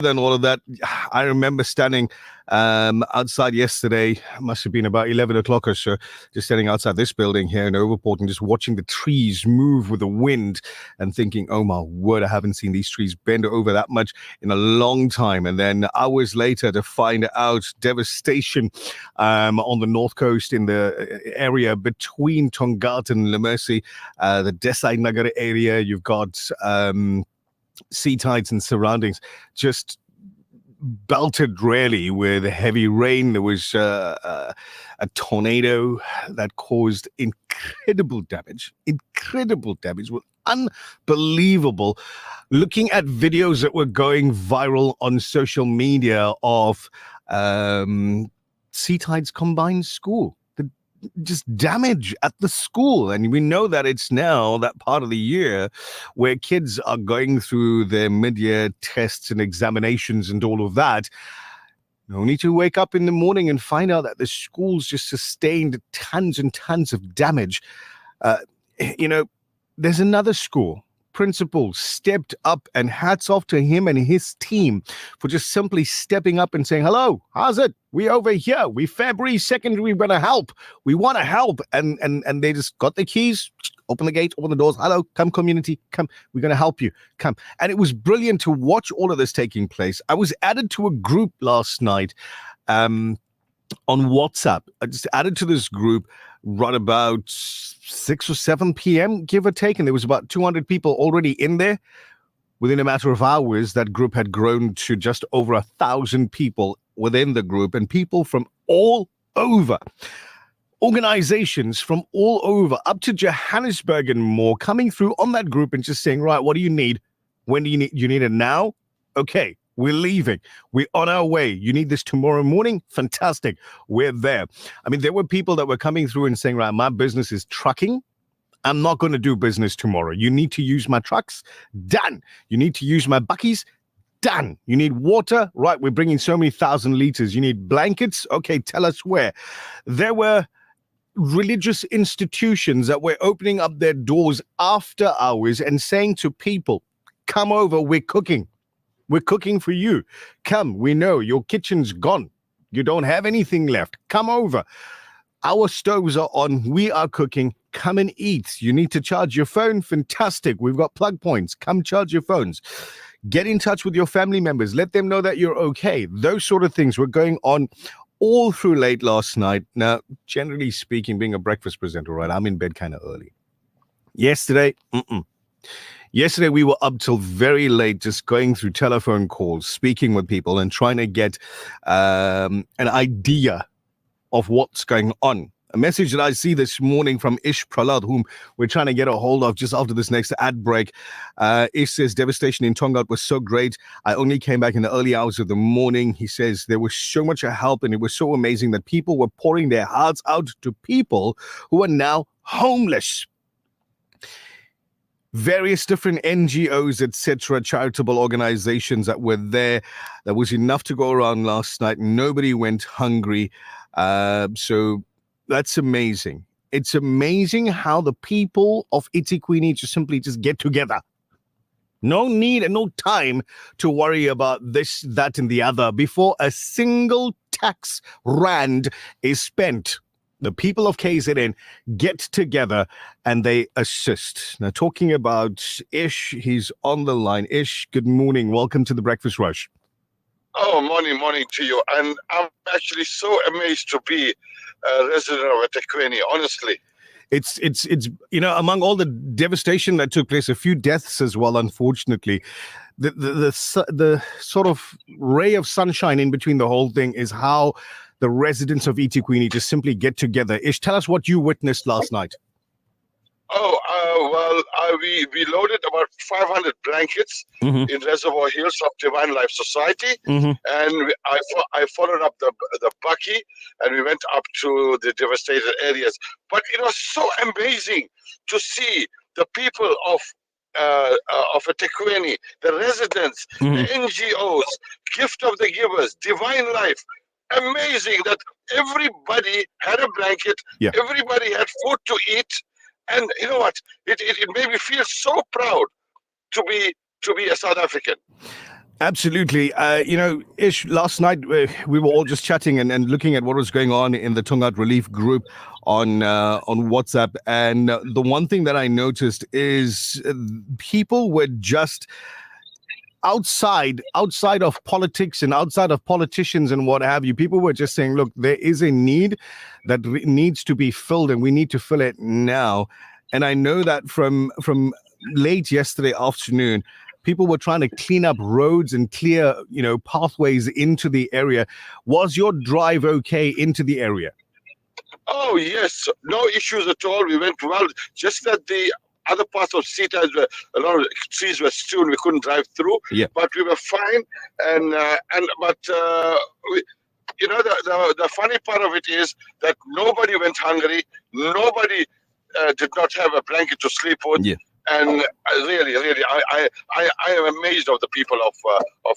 and all of that. I remember standing outside yesterday, must have been about 11 o'clock or so, just standing outside this building here in Overport and just watching the trees move with the wind and thinking, oh my word, I haven't seen these trees bend over that much in a long time. And then hours later to find out devastation on the north coast in the area between Tongaat and Lemercy, the Desai Nagar area. You've got sea tides and surroundings just belted really with heavy rain. There was a tornado that caused incredible damage, was unbelievable. Looking at videos that were going viral on social media of sea tides combined school, just damage at the school. And we know that it's now that part of the year where kids are going through their mid-year tests and examinations and all of that. No need to wake up in the morning and find out that the school's just sustained tons and tons of damage. There's another school. Principal stepped up, and hats off to him and his team for just simply stepping up and saying, hello, how's it? We over here. We February 2nd, we're going to help. We want to help. And they just got the keys, open the gate, open the doors. Hello, come community, come. We're going to help you. Come. And it was brilliant to watch all of this taking place. I was added to a group last night on WhatsApp. I just added to this group right about 6 or 7 p.m., give or take, and there was about 200 people already in there. Within a matter of hours, that group had grown to just over 1,000 people within the group, and people from all over, organizations from all over, up to Johannesburg and more, coming through on that group and just saying, right, what do you need? When do you need? You need it now? Okay. We're leaving. We're on our way. You need this tomorrow morning? Fantastic. We're there. I mean, there were people that were coming through and saying, right, my business is trucking. I'm not going to do business tomorrow. You need to use my trucks? Done. You need to use my buckies? Done. You need water? Right, we're bringing so many thousand liters. You need blankets? Okay, tell us where. There were religious institutions that were opening up their doors after hours and saying to people, come over, we're cooking. We're cooking for you. Come, we know your kitchen's gone. You don't have anything left. Come over. Our stoves are on. We are cooking. Come and eat. You need to charge your phone? Fantastic. We've got plug points. Come charge your phones. Get in touch with your family members. Let them know that you're okay. Those sort of things were going on all through late last night. Now, generally speaking, being a breakfast presenter, right, I'm in bed kind of early. Yesterday, Yesterday, we were up till very late, just going through telephone calls, speaking with people and trying to get an idea of what's going on. A message that I see this morning from Ish Pralad, whom we're trying to get a hold of just after this next ad break. Ish says, devastation in Tongaat was so great. I only came back in the early hours of the morning. He says there was so much help and it was so amazing that people were pouring their hearts out to people who are now homeless. Various different NGOs, etc., charitable organizations that were there. There was enough to go around last night. Nobody went hungry. So that's amazing. It's amazing how the people of eThekwini just simply just get together. No need and no time to worry about this, that, and the other before a single tax rand is spent. The people of KZN get together and they assist. Now, talking about Ish, he's on the line. Ish, good morning. Welcome to the Breakfast Rush. Oh, morning to you. And I'm actually so amazed to be a resident of eThekwini, honestly. It's among all the devastation that took place, a few deaths as well, unfortunately. The sort of ray of sunshine in between the whole thing is how the residents of eThekwini just simply get together. Ish, tell us what you witnessed last night. We loaded about 500 blankets in Reservoir Hills of Divine Life Society, and I followed up the Bucky, and we went up to the devastated areas. But it was so amazing to see the people of eThekwini, the residents, the NGOs, Gift of the Givers, Divine Life. Amazing that everybody had a blanket, everybody had food to eat, and you know what? It made me feel so proud to be a South African. Absolutely. Ish, last night we were all just chatting and looking at what was going on in the Tongaat Relief group on WhatsApp. And the one thing that I noticed is people were just outside of politics and outside of politicians and what have you. People were just saying, look, there is a need that needs to be filled and we need to fill it now. And I know that from late yesterday afternoon, people were trying to clean up roads and clear, pathways into the area. Was your drive okay into the area? Oh, yes. No issues at all. We went well. Just that the other parts of Sita, a lot of trees were strewn. We couldn't drive through. Yeah. But we were fine. But the funny part of it is that nobody went hungry. Nobody did not have a blanket to sleep with. Yeah. And really, I am amazed of the people of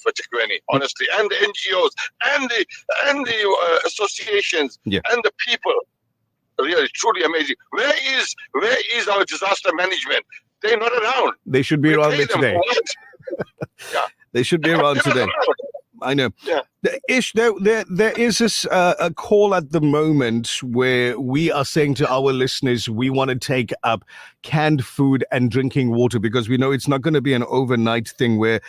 Tikweni, honestly, and the NGOs and the associations yeah. and the people. Really, truly amazing. Where is our disaster management? They're not around. They should be around today. Yeah. They should be around today. I know. Yeah. Ish, there is this a call at the moment where we are saying to our listeners we want to take up canned food and drinking water, because we know it's not going to be an overnight thing where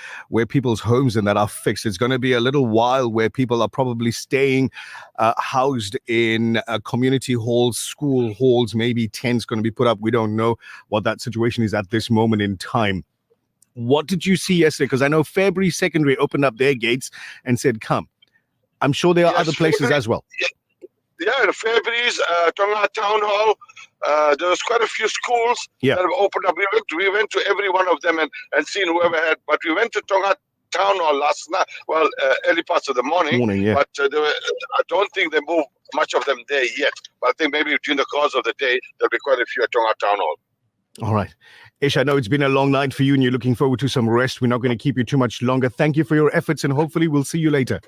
people's homes and that are fixed. It's going to be a little while where people are probably staying housed in community halls, school halls, maybe tents going to be put up. We don't know what that situation is at this moment in time. What did you see yesterday? Because I know February Secondary opened up their gates and said, come. I'm sure there are other places as well. Yeah, in February's Tongaat Town Hall, there was quite a few schools that have opened up. We went to every one of them and seen whoever had. But we went to Tongaat Town Hall last night, early parts of the morning. Yeah. But I don't think they moved much of them there yet. But I think maybe during the course of the day, there'll be quite a few at Tongaat Town Hall. All right. Ish, I know it's been a long night for you and you're looking forward to some rest. We're not going to keep you too much longer. Thank you for your efforts and hopefully we'll see you later.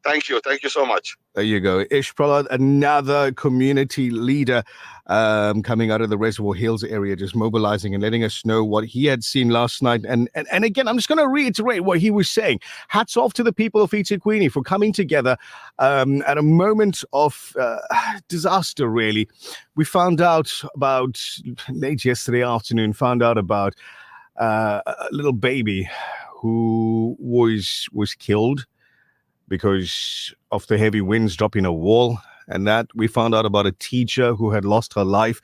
Thank you. Thank you so much. There you go. Ish Prahlad, another community leader coming out of the Reservoir Hills area, just mobilizing and letting us know what he had seen last night. And again, I'm just going to reiterate what he was saying. Hats off to the people of eThekwini for coming together at a moment of disaster, really. We found out about, late yesterday afternoon, about a little baby who was killed because of the heavy winds dropping a wall. And that we found out about a teacher who had lost her life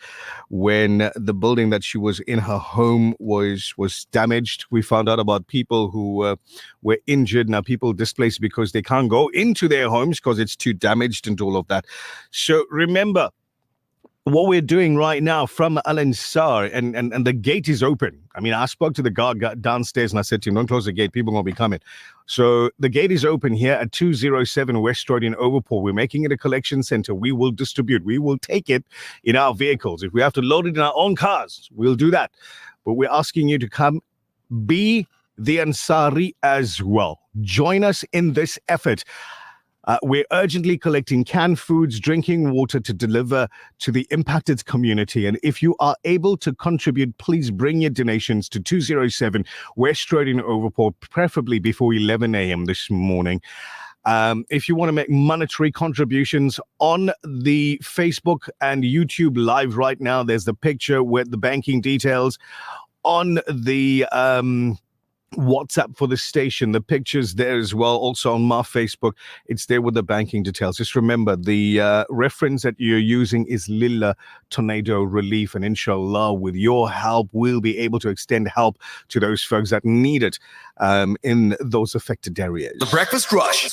when the building that she was in, her home, was damaged. We found out about people who were injured, now people displaced because they can't go into their homes because it's too damaged and all of that. So remember, what we're doing right now from Al-Ansar, and the gate is open. I mean, I spoke to the guard downstairs and I said to him, don't close the gate, people are going to be coming. So the gate is open here at 207 West Road in Overpool. We're making it a collection center. We will distribute. We will take it in our vehicles. If we have to load it in our own cars, we'll do that. But we're asking you to come be the Ansari as well. Join us in this effort. We're urgently collecting canned foods, drinking water to deliver to the impacted community. And if you are able to contribute, please bring your donations to 207 West Road in Overport, preferably before 11 a.m. this morning. If you want to make monetary contributions on the Facebook and YouTube live right now, there's the picture with the banking details. On the WhatsApp for the station, the pictures there as well. Also on my Facebook, it's there with the banking details. Just remember, the reference that you're using is Lilla Tornado Relief, and inshallah, with your help, we'll be able to extend help to those folks that need it in those affected areas. The Breakfast Rush.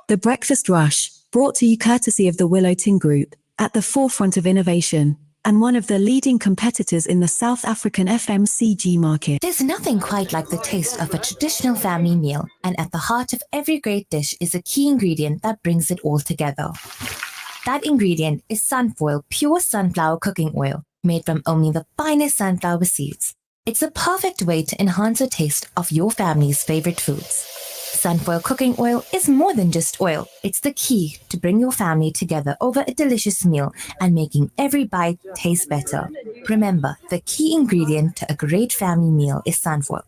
The Breakfast Rush, brought to you courtesy of the Willow Tin Group, at the forefront of innovation and one of the leading competitors in the South African FMCG market. There's nothing quite like the taste of a traditional family meal, and at the heart of every great dish is a key ingredient that brings it all together. That ingredient is Sunfoil pure sunflower cooking oil, made from only the finest sunflower seeds. It's a perfect way to enhance the taste of your family's favorite foods. Sunfoil cooking oil is more than just oil. It's the key to bring your family together over a delicious meal and making every bite taste better. Remember, the key ingredient to a great family meal is Sunfoil.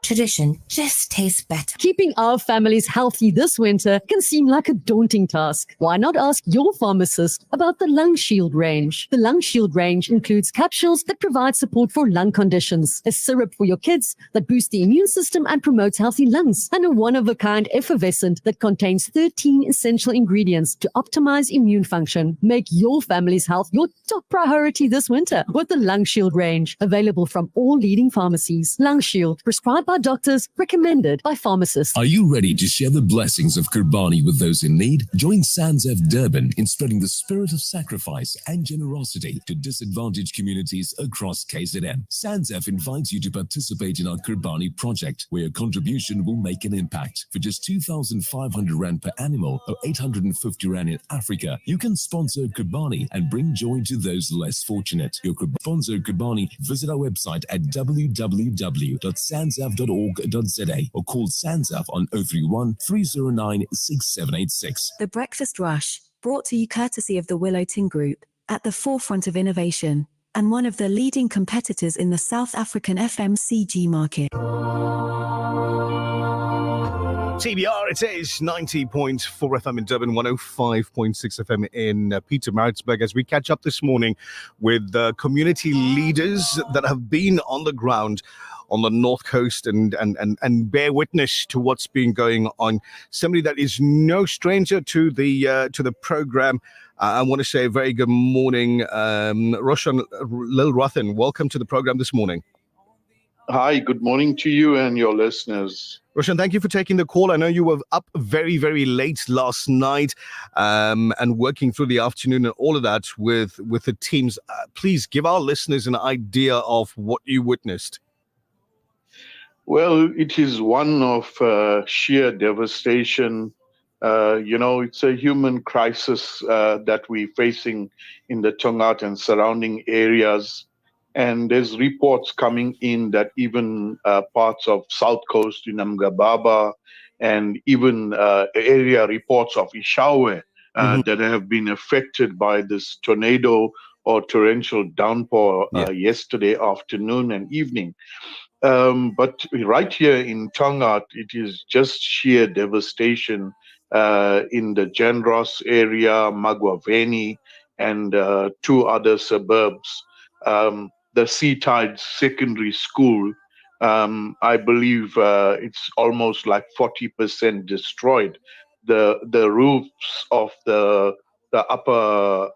tradition just tastes better. Keeping our families healthy this winter can seem like a daunting task. Why not ask your pharmacist about the Lung Shield range? The Lung Shield range includes capsules that provide support for lung conditions, a syrup for your kids that boosts the immune system and promotes healthy lungs, and a one-of-a-kind effervescent that contains 13 essential ingredients to optimize immune function. Make your family's health your top priority this winter with the Lung Shield range, available from all leading pharmacies. Lung Shield, prescribed by doctors, recommended by pharmacists. Are you ready to share the blessings of Kurbani with those in need? Join SANZF Durban in spreading the spirit of sacrifice and generosity to disadvantaged communities across KZN. SANZF invites you to participate in our Kurbani project, where your contribution will make an impact. For just 2,500 Rand per animal or 850 Rand in Africa, you can sponsor Kurbani and bring joy to those less fortunate. Your sponsor Kurbani, visit our website at www.sanzaf.org.za or call SANZF on 031 309 6786. The Breakfast Rush, brought to you courtesy of the Willow Tin Group, at the forefront of innovation, and one of the leading competitors in the South African FMCG market. TBR, it is 90.4 FM in Durban, 105.6 FM in Pietermaritzburg, as we catch up this morning with community leaders that have been on the ground on the North Coast and bear witness to what's been going on. Somebody that is no stranger to the program. I want to say a very good morning, Roshan Lilrathan. Welcome to the program this morning. Hi, good morning to you and your listeners. Roshan, thank you for taking the call. I know you were up very, very late last night and working through the afternoon and all of that with the teams. Please give our listeners an idea of what you witnessed. Well, it is one of sheer devastation. It's a human crisis that we're facing in the Tongaat and surrounding areas. And there's reports coming in that even parts of South Coast in Mgababa and even area reports of Ishawe that have been affected by this tornado or torrential downpour yesterday afternoon and evening. But right here in Tongaat, it is just sheer devastation in the Genros area, Magwaveni, and two other suburbs. The Seatide Secondary School, I believe it's almost like 40% destroyed. The roofs of the upper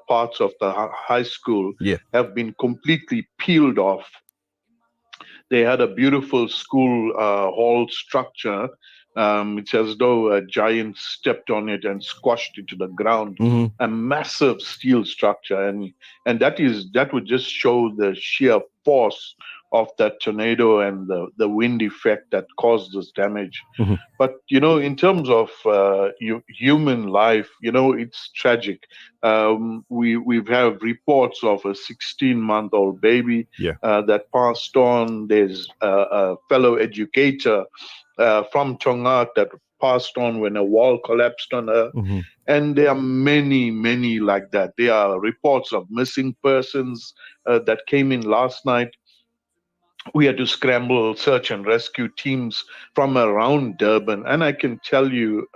parts of the high school have been completely peeled off. They had a beautiful school hall structure. It's as though a giant stepped on it and squashed it to the ground. A massive steel structure, and that would just show the sheer force of that tornado and the wind effect that caused this damage. But in terms of human life, it's tragic. We have reports of a 16-month-old baby that passed on. There's a fellow educator from Tongaat that passed on when a wall collapsed on her. And there are many, many like that. There are reports of missing persons that came in last night. We had to scramble search and rescue teams from around Durban. And I can tell you,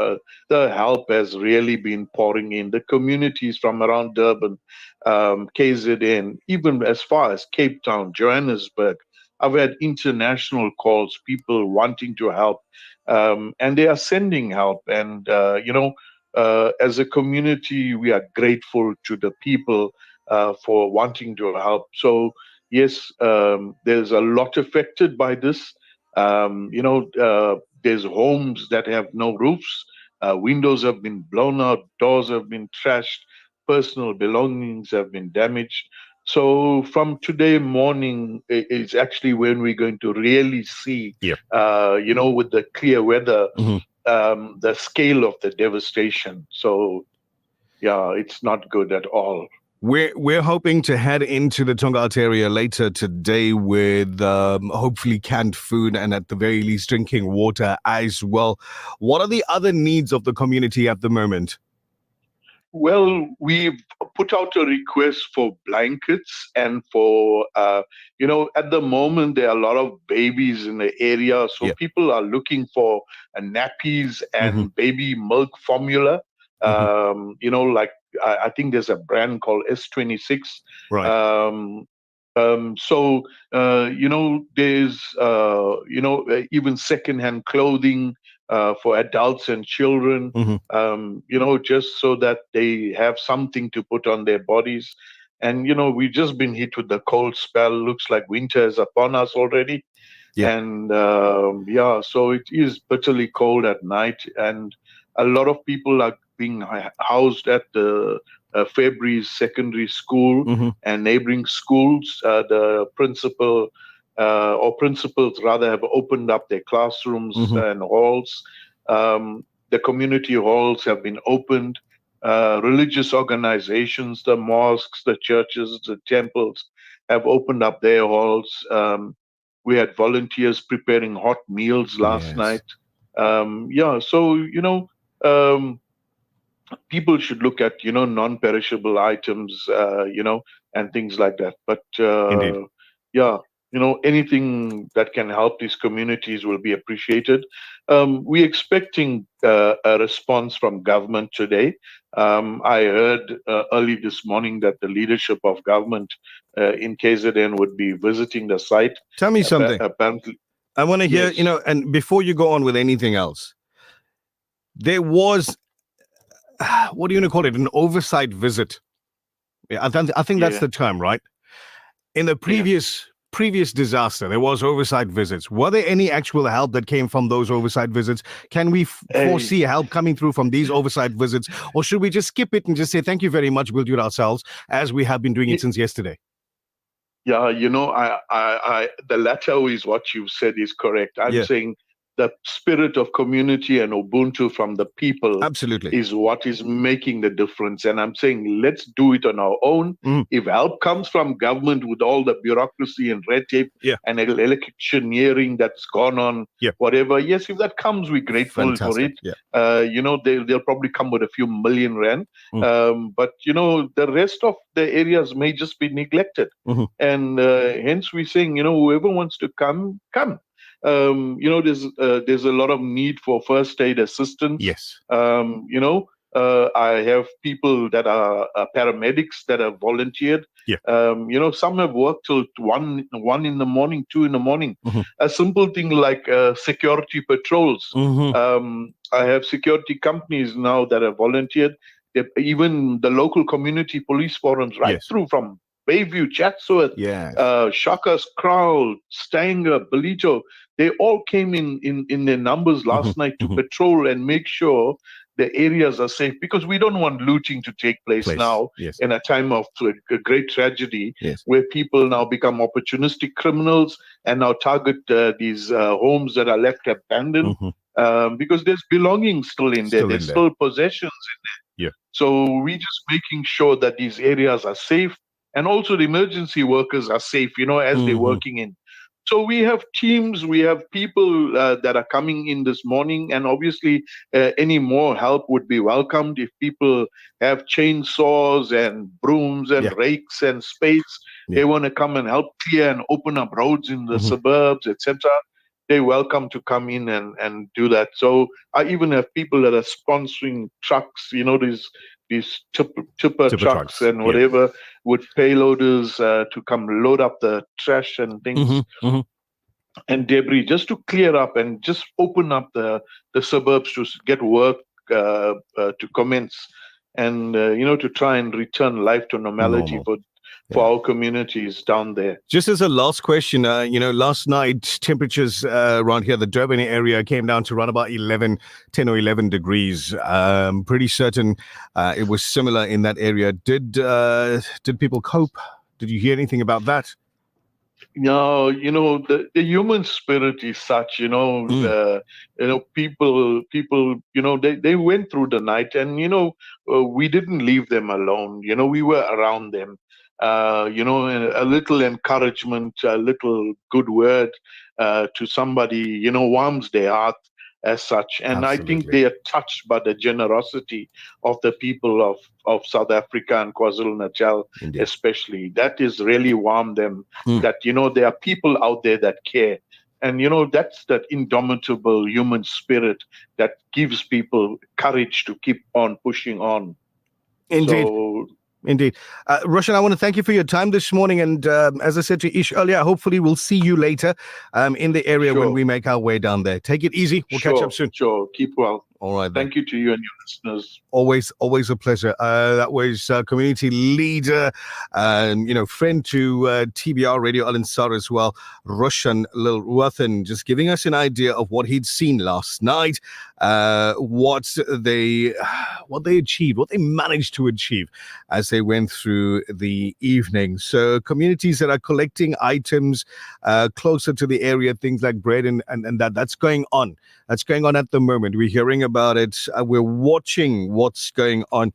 the help has really been pouring in. The communities from around Durban, KZN, even as far as Cape Town, Johannesburg. I've had international calls, people wanting to help, and they are sending help. And, as a community, we are grateful to the people for wanting to help. So, yes, there's a lot affected by this. There's homes that have no roofs. Windows have been blown out. Doors have been trashed. Personal belongings have been damaged. So from today morning is actually when we're going to really see, with the clear weather, the scale of the devastation. So, it's not good at all. We're hoping to head into the Tongaat area later today with hopefully canned food and at the very least drinking water as well. What are the other needs of the community at the moment? Well, we've put out a request for blankets and for, at the moment, there are a lot of babies in the area. So Yeah. people are looking for nappies and baby milk formula. Like I think there's a brand called S26. Right. There's, even secondhand clothing for adults and children, just so that they have something to put on their bodies. And, we've just been hit with the cold spell. Looks like winter is upon us already. Yeah. And so it is bitterly cold at night. And a lot of people are being housed at the Fabry's Secondary School and neighboring schools. The principal or principals rather have opened up their classrooms and halls. The community halls have been opened. Religious organizations, the mosques, the churches, the temples have opened up their halls. We had volunteers preparing hot meals last night. People should look at, non-perishable items, and things like that. But Indeed. anything that can help these communities will be appreciated. We're expecting a response from government today. I heard early this morning that the leadership of government in KZN would be visiting the site. Tell me something. Apparently, I want to hear, Yes. and before you go on with anything else, there was, what do you want to call it, an oversight visit. Yeah, I think that's Yeah. the term, right? In the previous disaster, there was oversight visits. Were there any actual help that came from those oversight visits? Can we foresee help coming through from these oversight visits? Or should we just skip it and just say, thank you very much, we'll do it ourselves, as we have been doing it since yesterday? Yeah, the latter is what you've said is correct. I'm saying the spirit of community and Ubuntu from the people Absolutely is what is making the difference. And I'm saying, let's do it on our own. If help comes from government with all the bureaucracy and red tape and electioneering that's gone on, whatever, yes, if that comes, we're grateful for it. They'll probably come with a few million rand. But, the rest of the areas may just be neglected. And hence we're saying, whoever wants to come. There's a lot of need for first aid assistance. Yes. I have people that are paramedics that have volunteered. Some have worked till 1 in the morning, 2 in the morning. A simple thing like security patrols. I have security companies now that have volunteered. Even the local community police forums, through from Bayview, Chatsworth, Shaka's Kraal, Stanger, Belito, they all came in their numbers last night to patrol and make sure the areas are safe, because we don't want looting to take place now in a time of a great tragedy where people now become opportunistic criminals and now target these homes that are left abandoned because there's belongings still in there. There's still possessions in there. So we're just making sure that these areas are safe. And also the emergency workers are safe, as they're working in. So we have teams, we have people that are coming in this morning, and obviously any more help would be welcomed. If people have chainsaws and brooms and rakes and spades, they want to come and help clear and open up roads in the suburbs, etc. They're welcome to come in and do that. So I even have people that are sponsoring trucks, these tipper trucks and whatever with payloaders to come load up the trash and things and debris, just to clear up and just open up the suburbs to get work to commence and to try and return life to normality for our communities down there. Just as a last question, last night temperatures around here, the Durban area, came down to around about 10 or 11 degrees. Pretty certain it was similar in that area. Did people cope? Did you hear anything about that? No, the human spirit is such, people, they went through the night and, we didn't leave them alone. We were around them. A little encouragement, a little good word to somebody, warms their heart. as such. And I think Absolutely. they are touched by the generosity of the people of South Africa and KwaZulu-Natal, Indeed. especially. That is really warmed them, Mm. that, there are people out there that care. And, that's that indomitable human spirit that gives people courage to keep on pushing on. Indeed. So, Indeed. Roshan, I want to thank you for your time this morning. And as I said to Ish earlier, hopefully we'll see you later in the area when Sure. we make our way down there. Take it easy. We'll catch up soon. Sure. Keep well. All right. Then. Thank you to you and your listeners. Always a pleasure. That was community leader and, friend to TBR Radio Al Ansar as well, Roshan Lilwathan, just giving us an idea of what he'd seen last night, what they achieved, what they managed to achieve as they went through the evening. So communities that are collecting items closer to the area, things like bread and that's going on. That's going on at the moment. We're hearing about it. We're watching what's going on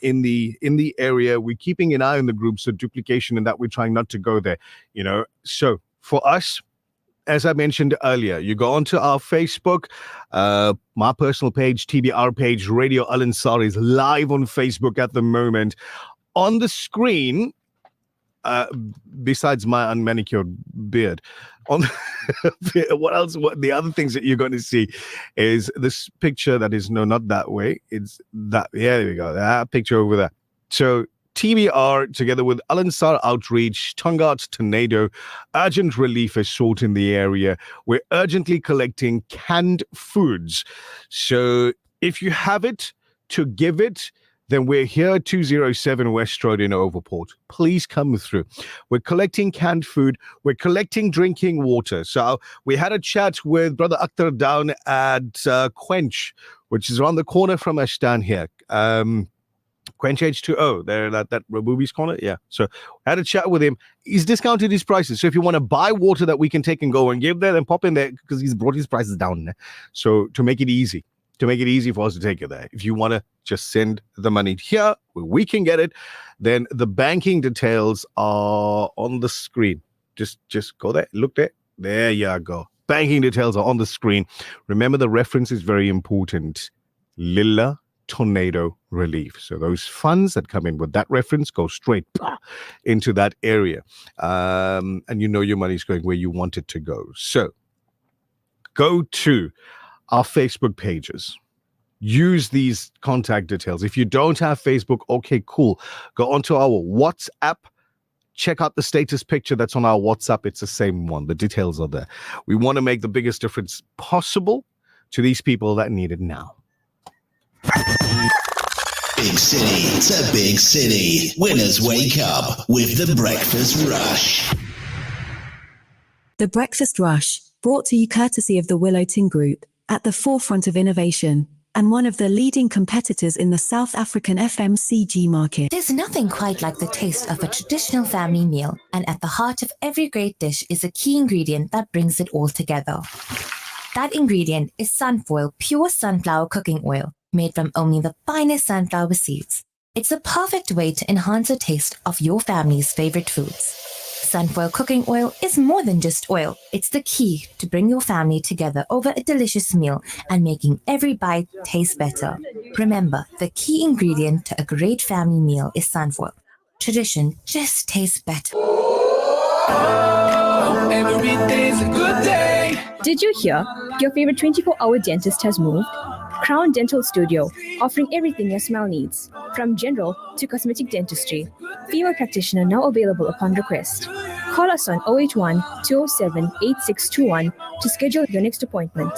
in the area. We're keeping an eye on the groups of duplication and that we're trying not to go there. So for us, as I mentioned earlier, you go onto our Facebook, my personal page, TBR page, Radio Al Ansar is live on Facebook at the moment. On the screen, besides my unmanicured beard, what else? What the other things that you're going to see is this picture that is not that way. It's that. Yeah, there we go. That picture over there. So TBR, together with Al Ansar Outreach, Tongaat Tornado, urgent relief is sought in the area. We're urgently collecting canned foods. So if you have it to give it, then we're here at 207 West Road in Overport. Please come through. We're collecting canned food. We're collecting drinking water. So we had a chat with Brother Akhtar down at Quench, which is around the corner from us down here. Quench H2O, there that Rabubi's corner. Yeah. So I had a chat with him. He's discounted his prices. So if you want to buy water that we can take and go and give there, then pop in there because he's brought his prices down there. So to make it easy for us to take it there. If you want to just send the money here where we can get it, then the banking details are on the screen. Just go there, look there. There you go. Banking details are on the screen. Remember, the reference is very important. Lilla Tornado Relief. So those funds that come in with that reference go straight into that area. And your money's going where you want it to go. So go to our Facebook pages. Use these contact details. If you don't have Facebook, okay, cool. Go onto our WhatsApp. Check out the status picture that's on our WhatsApp. It's the same one. The details are there. We want to make the biggest difference possible to these people that need it now. Big city to big city. Winners wake up with the Breakfast Rush. The Breakfast Rush, brought to you courtesy of the Willow Tin Group, at the forefront of innovation, and one of the leading competitors in the South African FMCG market. There's nothing quite like the taste of a traditional family meal, and at the heart of every great dish is a key ingredient that brings it all together. That ingredient is Sunfoil pure sunflower cooking oil, made from only the finest sunflower seeds. It's a perfect way to enhance the taste of your family's favorite foods. Sunfoil cooking oil is more than just oil. It's the key to bring your family together over a delicious meal and making every bite taste better. Remember, the key ingredient to a great family meal is Sunfoil. Tradition just tastes better. Every day's a good day. Did you hear? Your favorite 24-hour dentist has moved? Crown Dental Studio, offering everything your smile needs, from general to cosmetic dentistry. Female practitioner now available upon request. Call us on 081-207-8621 to schedule your next appointment.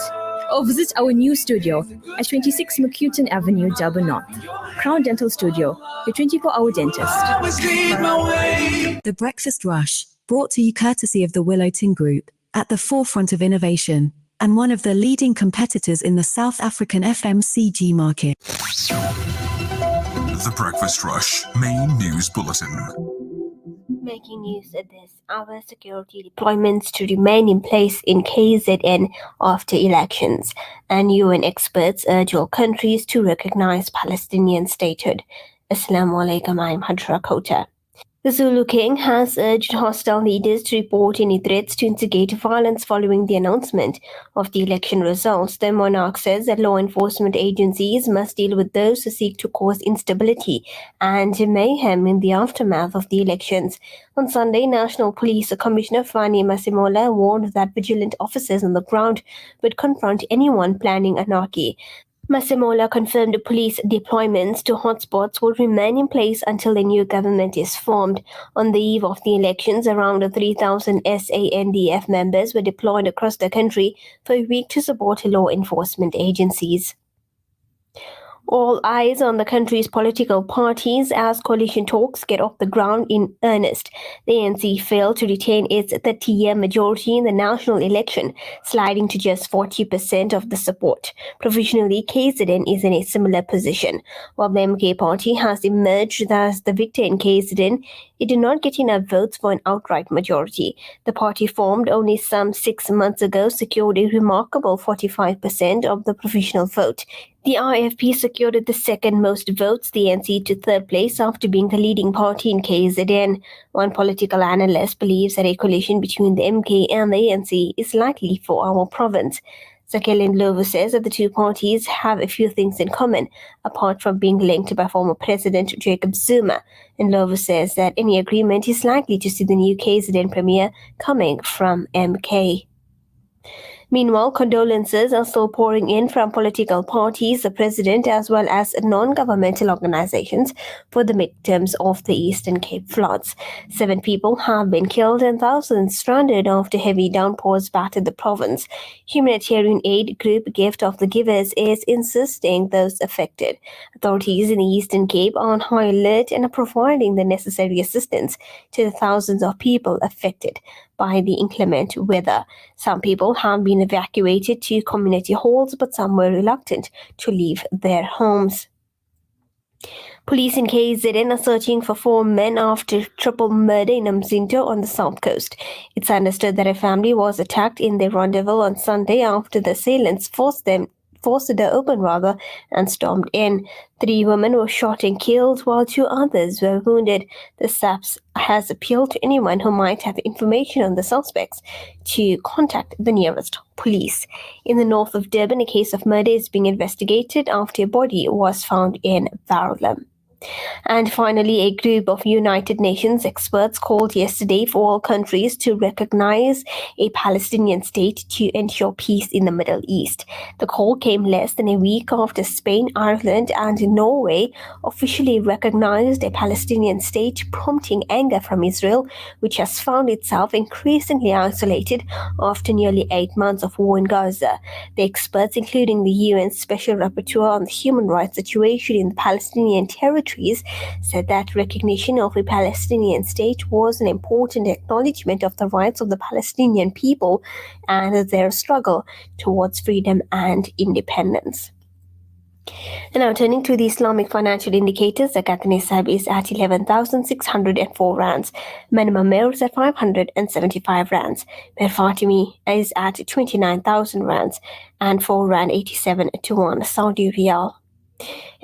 Or visit our new studio at 26 McCuton Avenue, Durban North. Crown Dental Studio, your 24-hour dentist. The Breakfast Rush, brought to you courtesy of the Willow Tin Group, at the forefront of innovation, and one of the leading competitors in the South African FMCG market. The Breakfast Rush Main News Bulletin. Making news at this hour, security deployments to remain in place in KZN after elections, and UN experts urge all countries to recognize Palestinian statehood. Assalamu alaikum, I'm Hadra Kota. The Zulu King has urged hostile leaders to report any threats to instigate violence following the announcement of the election results. The monarch says that law enforcement agencies must deal with those who seek to cause instability and mayhem in the aftermath of the elections. On Sunday, National Police Commissioner Fani Masimola warned that vigilant officers on the ground would confront anyone planning anarchy. Masimola confirmed police deployments to hotspots will remain in place until a new government is formed. On the eve of the elections, around 3,000 SANDF members were deployed across the country for a week to support law enforcement agencies. All eyes on the country's political parties as coalition talks get off the ground in earnest. The ANC failed to retain its 30-year majority in the national election, sliding to just 40% of the support. Provisionally, KZN is in a similar position. While the MK party has emerged as the victor in KZN, it did not get enough votes for an outright majority. The party, formed only some 6 months ago, secured a remarkable 45% of the provisional vote. The IFP secured the second most votes, the ANC to third place after being the leading party in KZN. One political analyst believes that a coalition between the MK and the ANC is likely for our province. Zakele Ndlovu says that the two parties have a few things in common, apart from being linked by former President Jacob Zuma. Ndlovu says that any agreement is likely to see the new KZN premier coming from MK. Meanwhile, condolences are still pouring in from political parties, the president, as well as non-governmental organizations for the victims of the Eastern Cape floods. 7 people have been killed and thousands stranded after heavy downpours battered the province. Humanitarian aid group Gift of the Givers is insisting those affected. Authorities in the Eastern Cape are on high alert and are providing the necessary assistance to the thousands of people affected by the inclement weather. Some people have been evacuated to community halls, but some were reluctant to leave their homes. Police in KZN are searching for 4 men after triple murder in Mzinto on the south coast. It's understood that a family was attacked in their rendezvous on Sunday after the assailants forced the door open and stormed in. 3 women were shot and killed while 2 others were wounded. The SAPS has appealed to anyone who might have information on the suspects to contact the nearest police. In the north of Durban, a case of murder is being investigated after a body was found in Verulam. And finally, a group of United Nations experts called yesterday for all countries to recognize a Palestinian state to ensure peace in the Middle East. The call came less than a week after Spain, Ireland, and Norway officially recognized a Palestinian state, prompting anger from Israel, which has found itself increasingly isolated after nearly 8 months of war in Gaza. The experts, including the UN Special Rapporteur on the human rights situation in the Palestinian territories, said that recognition of a Palestinian state was an important acknowledgement of the rights of the Palestinian people and their struggle towards freedom and independence. And now turning to the Islamic financial indicators, the Zakat Nisab is at 11,604 rands. Minimum Mer is at 575 rands. Mer Fatimi is at 29,000 rands and 4 rand 87 to 1 Saudi Riyal.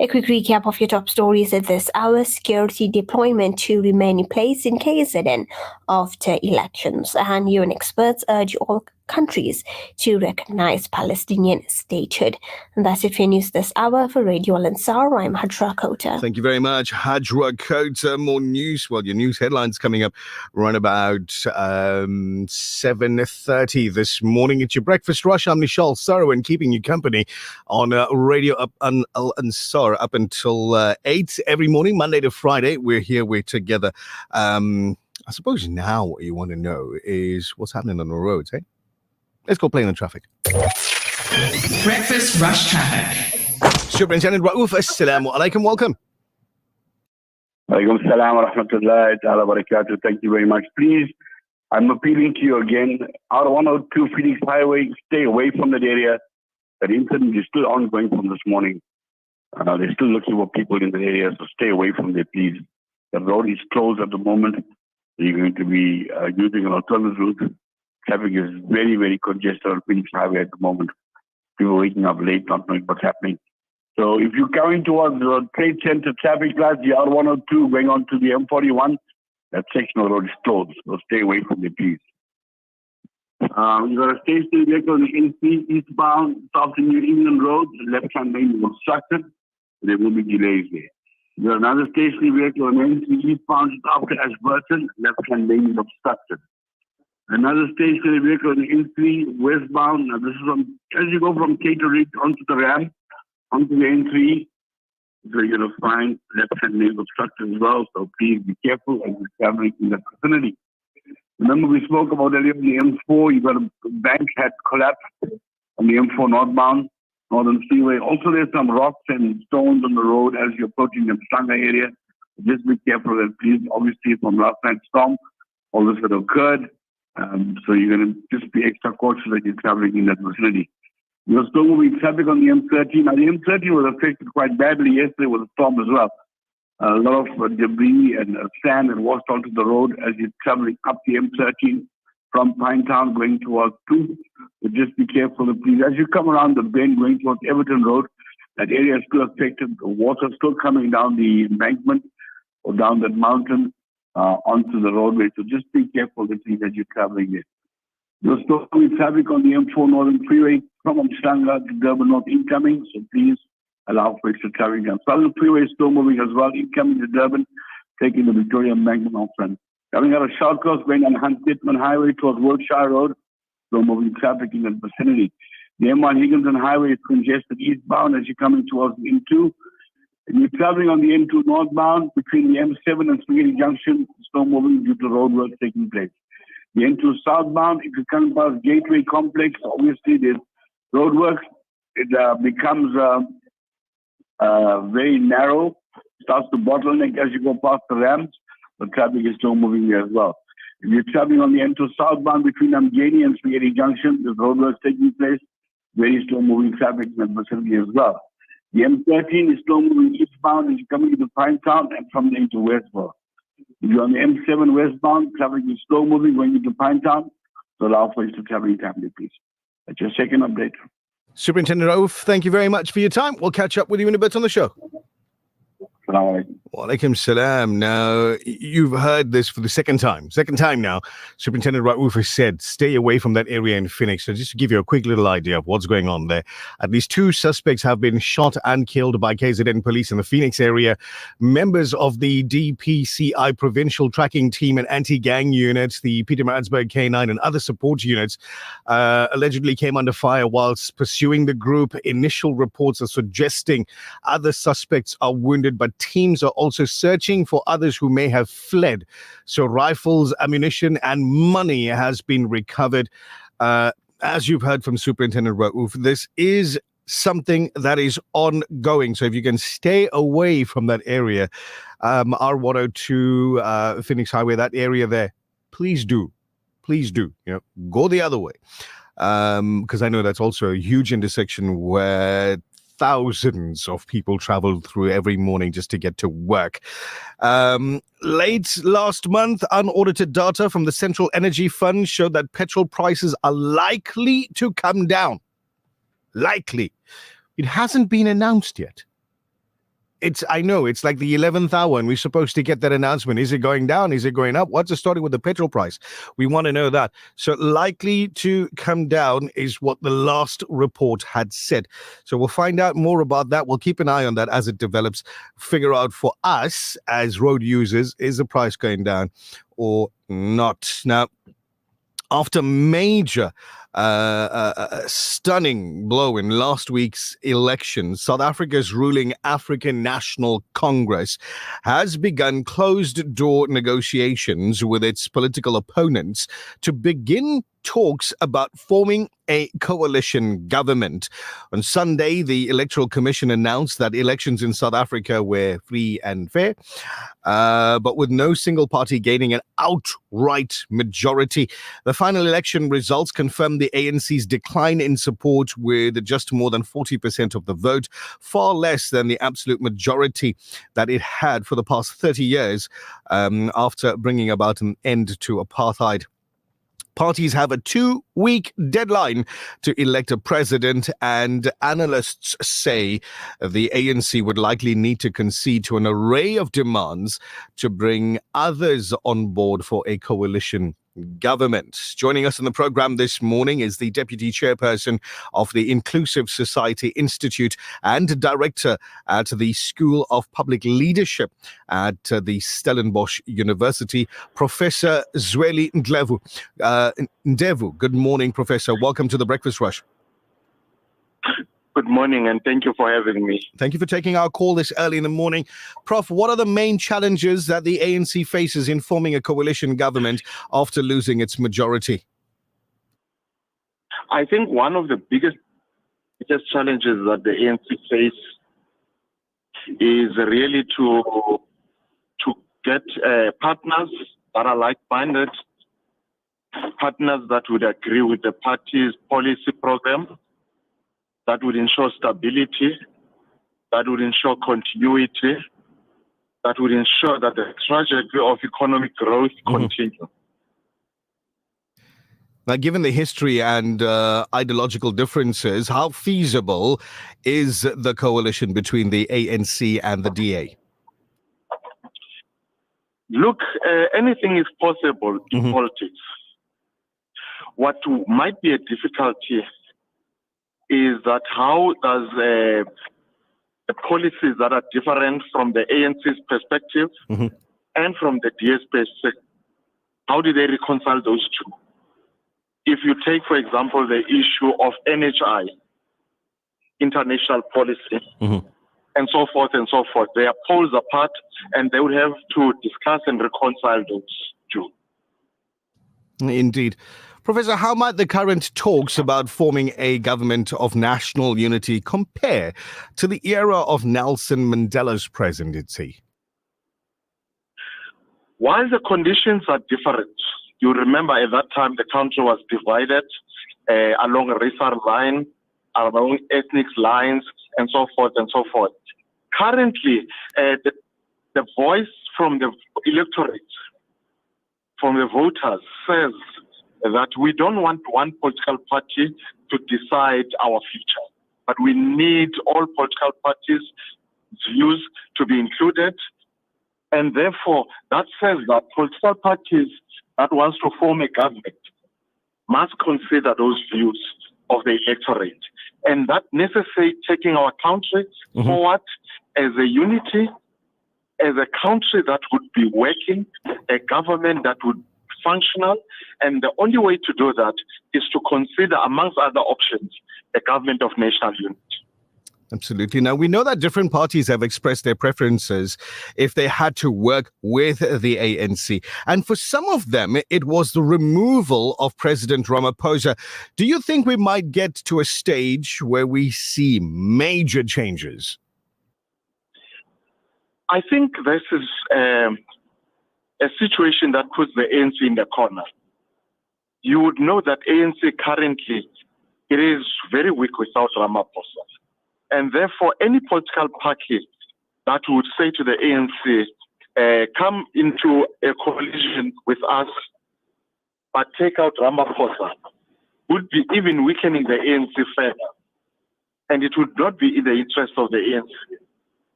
A quick recap of your top stories at this hour. Security deployment to remain in place in KZN after elections. And UN experts urge all countries to recognize Palestinian statehood. And that's it for your news this hour. For Radio Al-Ansar, I'm Hajra Kota. Thank you very much, Hajra Kota. More news. Well, your news headlines coming up around about 7:30 this morning. It's your breakfast rush. I'm Nishal Sarwan, keeping you company on Radio Al-Ansar up until 8 every morning, Monday to Friday. We're together. I suppose now what you want to know is what's happening on the roads, eh? Let's go play in the traffic. Breakfast Rush Traffic. Superintendent Raouf, assalamu alaikum, welcome. Alaikum salam wa rahmatullahi ta'ala barakatuh. Thank you very much. Please, I'm appealing to you again. R102 Phoenix Highway, stay away from that area. That incident is still ongoing from this morning. They're still looking for people in the area, so stay away from there, please. The road is closed at the moment. You're going to be using an alternate route. Traffic is very, very congested on Phoenix Highway at the moment. People waking up late, not knowing what's happening. So if you're coming towards the Trade Center traffic lights, the R102 going on to the M41, That section of the road is closed, so stay away from it, please. You've got a stationary vehicle on the N3 eastbound, South New England Road, the left-hand lane is obstructed. There will be delays there. You've got another stationary vehicle on N3 eastbound, after Ashburton, left-hand lane is obstructed. Another stationary vehicle on the N3 westbound. Now this is as you go from Caterham onto the ramp, onto the N3, so you're going to find left-hand lane obstructed as well. So please be careful as you're traveling in that vicinity. Remember we spoke about earlier on the M4, you got a bank had collapsed on the M4 northbound, Northern Freeway. Also there's some rocks and stones on the road as you're approaching the Tongaat area. Just be careful and please, obviously from last night's storm, all this had occurred. So you're going to just be extra cautious as you're traveling in that vicinity. You're still moving traffic on the M13. Now the M13 was affected quite badly yesterday with a storm as well. A lot of debris and sand had washed onto the road as you're traveling up the M13 from Pinetown going towards 2. So just be careful, please. As you come around the bend going towards Everton Road, that area is still affected. The water is still coming down the embankment or down that mountain onto the roadway. So just be careful, please, as you're traveling there. You're still moving traffic on the M4 Northern Freeway from Tongaat to Durban North incoming. So please allow for extra traffic down. Southern Freeway is still moving as well, incoming to Durban, taking the Victoria Embankment off front. Coming out of Shawcross, going on Hunt Pittman Highway towards Wiltshire Road, still moving traffic in that vicinity. The M1 Higginson Highway is congested eastbound as you're coming towards the M2. And you're traveling on the M2 northbound between the M7 and Spaghetti Junction, still moving due to roadwork taking place. The M2 southbound, if you come past Gateway Complex, obviously there's roadworks. It becomes very narrow, starts to bottleneck as you go past the ramps. The traffic is still moving there as well. If you're traveling on the M2 southbound between Amgeni and Spaghetti Junction, there's roadworks taking place. Very slow moving traffic in that vicinity as well. The M13 is still moving eastbound as you're coming into Pinetown and from there into Westboro. If you're on the M7 westbound, traffic is slow moving going into Pinetown. So allow for extra traveling time, please. That's your second update. Superintendent Rauf, thank you very much for your time. We'll catch up with you in a bit on the show. Walaikum salam. Now, you've heard this for the second time now. Superintendent Rauf has said, stay away from that area in Phoenix. So just to give you a quick little idea of what's going on there, at least 2 suspects have been shot and killed by KZN police in the Phoenix area. Members of the DPCI provincial tracking team and anti-gang units, the Peter Maritzburg K9 and other support units, allegedly came under fire whilst pursuing the group. Initial reports are suggesting other suspects are wounded, but teams are also searching for others who may have fled. So rifles, ammunition, and money has been recovered. As you've heard from Superintendent Rauf, this is something that is ongoing. So if you can stay away from that area, R102, Phoenix Highway, that area there, please do. Go the other way. Because I know that's also a huge intersection where thousands of people travel through every morning just to get to work. Late last month, unaudited data from the Central Energy Fund showed that petrol prices are likely to come down. Likely. It hasn't been announced yet. I know, it's like the 11th hour and we're supposed to get that announcement. Is it going down? Is it going up? What's the story with the petrol price? We want to know that. So likely to come down is what the last report had said. So we'll find out more about that. We'll keep an eye on that as it develops. Figure out for us as road users, is the price going down or not? Now, after major stunning blow in last week's election, South Africa's ruling African National Congress has begun closed-door negotiations with its political opponents to begin talks about forming a coalition government. On Sunday, the Electoral Commission announced that elections in South Africa were free and fair, but with no single party gaining an outright majority. The final election results confirmed the ANC's decline in support, with just more than 40% of the vote, far less than the absolute majority that it had for the past 30 years after bringing about an end to apartheid. Parties have a 2 6-week deadline to elect a president, and analysts say the ANC would likely need to concede to an array of demands to bring others on board for a coalition government. Joining us on the program this morning is the Deputy Chairperson of the Inclusive Society Institute and Director at the School of Public Leadership at the Stellenbosch University, Professor Zweli Ndevu. Good morning, Professor. Welcome to the Breakfast Rush. Good morning, and thank you for having me. Thank you for taking our call this early in the morning. Prof, what are the main challenges that the ANC faces in forming a coalition government after losing its majority? I think one of the biggest challenges that the ANC face is really to get partners that are like-minded, partners that would agree with the party's policy program, that would ensure stability, that would ensure continuity, that would ensure that the trajectory of economic growth continues. Now, given the history and ideological differences, how feasible is the coalition between the ANC and the DA? Look, anything is possible in politics. What might be a difficulty is that how does the policies that are different from the ANC's perspective and from the DA's perspective, how do they reconcile those two? If you take, for example, the issue of NHI, international policy, and so forth, they are poles apart, and they would have to discuss and reconcile those two. Indeed. Professor, how might the current talks about forming a government of national unity compare to the era of Nelson Mandela's presidency? While the conditions are different, you remember at that time the country was divided along a racial line, along ethnic lines, and so forth and so forth. Currently, the voice from the electorate, from the voters, says that we don't want one political party to decide our future, but we need all political parties' views to be included. And therefore, that says that political parties that wants to form a government must consider those views of the electorate. And that necessitates taking our country forward as a unity, as a country that would be working, a government that would functional, and the only way to do that is to consider, amongst other options, a government of national unity. Absolutely. Now, we know that different parties have expressed their preferences if they had to work with the ANC. And for some of them, it was the removal of President Ramaphosa. Do you think we might get to a stage where we see major changes? I think this is a situation that puts the ANC in the corner. You would know that ANC currently, it is very weak without Ramaphosa. And therefore, any political party that would say to the ANC, come into a coalition with us, but take out Ramaphosa, would be even weakening the ANC further. And it would not be in the interest of the ANC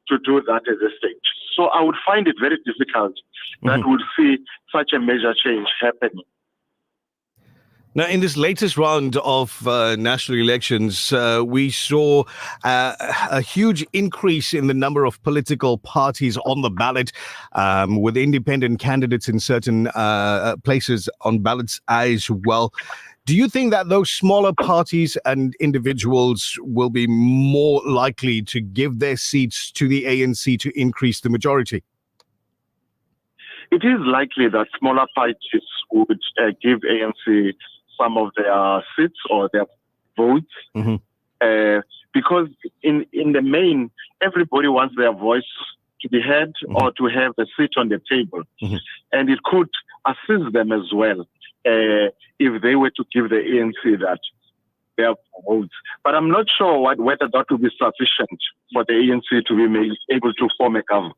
to do that at this stage. So I would find it very difficult that would see such a major change happening. Now, in this latest round of national elections, we saw a huge increase in the number of political parties on the ballot, with independent candidates in certain places on ballots as well. Do you think that those smaller parties and individuals will be more likely to give their seats to the ANC to increase the majority? It is likely that smaller parties would give ANC some of their seats or their votes, because in the main, everybody wants their voice to be heard or to have a seat on the table. And it could assist them as well if they were to give the ANC that their votes. But I'm not sure whether that would be sufficient for the ANC to be able to form a government.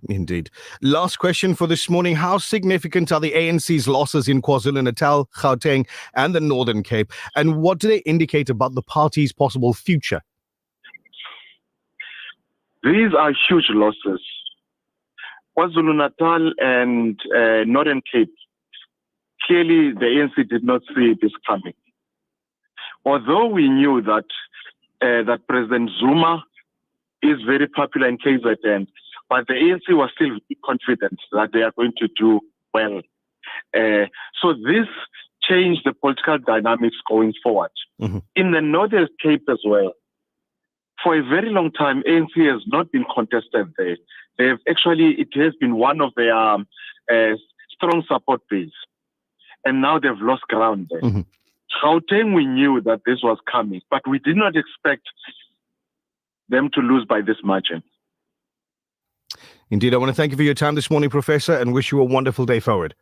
Indeed. Last question for this morning. How significant are the ANC's losses in KwaZulu-Natal, Gauteng and the Northern Cape? And what do they indicate about the party's possible future? These are huge losses. KwaZulu-Natal and Northern Cape, clearly the ANC did not see this coming. Although we knew that that President Zuma is very popular in KZN, but the ANC was still confident that they are going to do well. So this changed the political dynamics going forward. Mm-hmm. In the Northern Cape as well, for a very long time, ANC has not been contested there. It has been one of their strong support base. And now they've lost ground there. Mm-hmm. Gauteng, we knew that this was coming, but we did not expect them to lose by this margin. Indeed, I want to thank you for your time this morning, Professor, and wish you a wonderful day forward.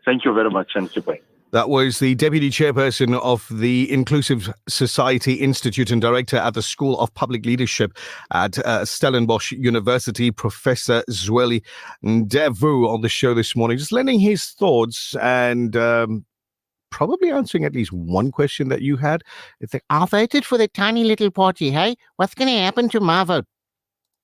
Thank you very much, and goodbye. That was the Deputy Chairperson of the Inclusive Society Institute and Director at the School of Public Leadership at Stellenbosch University, Professor Zweli Ndlovu, on the show this morning, just lending his thoughts and probably answering at least one question that you had. It's like, I voted for the tiny little party, hey? What's going to happen to my vote?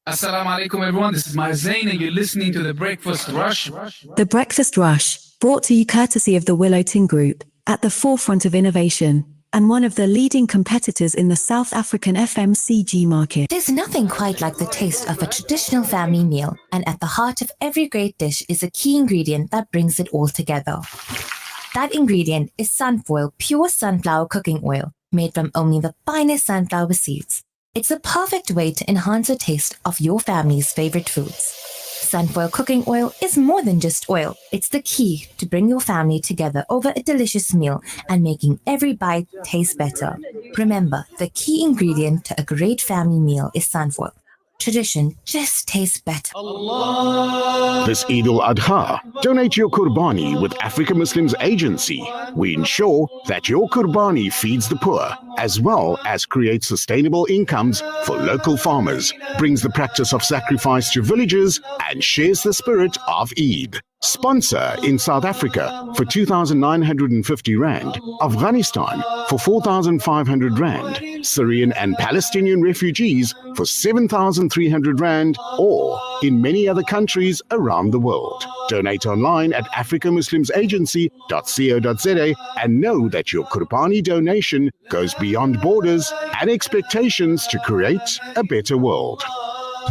Assalamu alaikum, everyone. This is Marzain, and you're listening to The Breakfast Rush. The Breakfast Rush, brought to you courtesy of the Willow Tin Group, at the forefront of innovation, and one of the leading competitors in the South African FMCG market. There's nothing quite like the taste of a traditional family meal, and at the heart of every great dish is a key ingredient that brings it all together. That ingredient is Sunfoil pure sunflower cooking oil, made from only the finest sunflower seeds. It's a perfect way to enhance the taste of your family's favorite foods. Sunfoil cooking oil is more than just oil. It's the key to bring your family together over a delicious meal and making every bite taste better. Remember, the key ingredient to a great family meal is sunfoil. Tradition just tastes better. This Eid al-Adha, donate your Qurbani with Africa Muslims Agency. We ensure that your Qurbani feeds the poor, as well as creates sustainable incomes for local farmers, brings the practice of sacrifice to villages, and shares the spirit of Eid. Sponsor in South Africa for 2,950 Rand, Afghanistan for 4,500 Rand, Syrian and Palestinian refugees for 7,300 Rand, or in many other countries around the world. Donate online at africamuslimsagency.co.za and know that your Qurbani donation goes beyond borders and expectations to create a better world.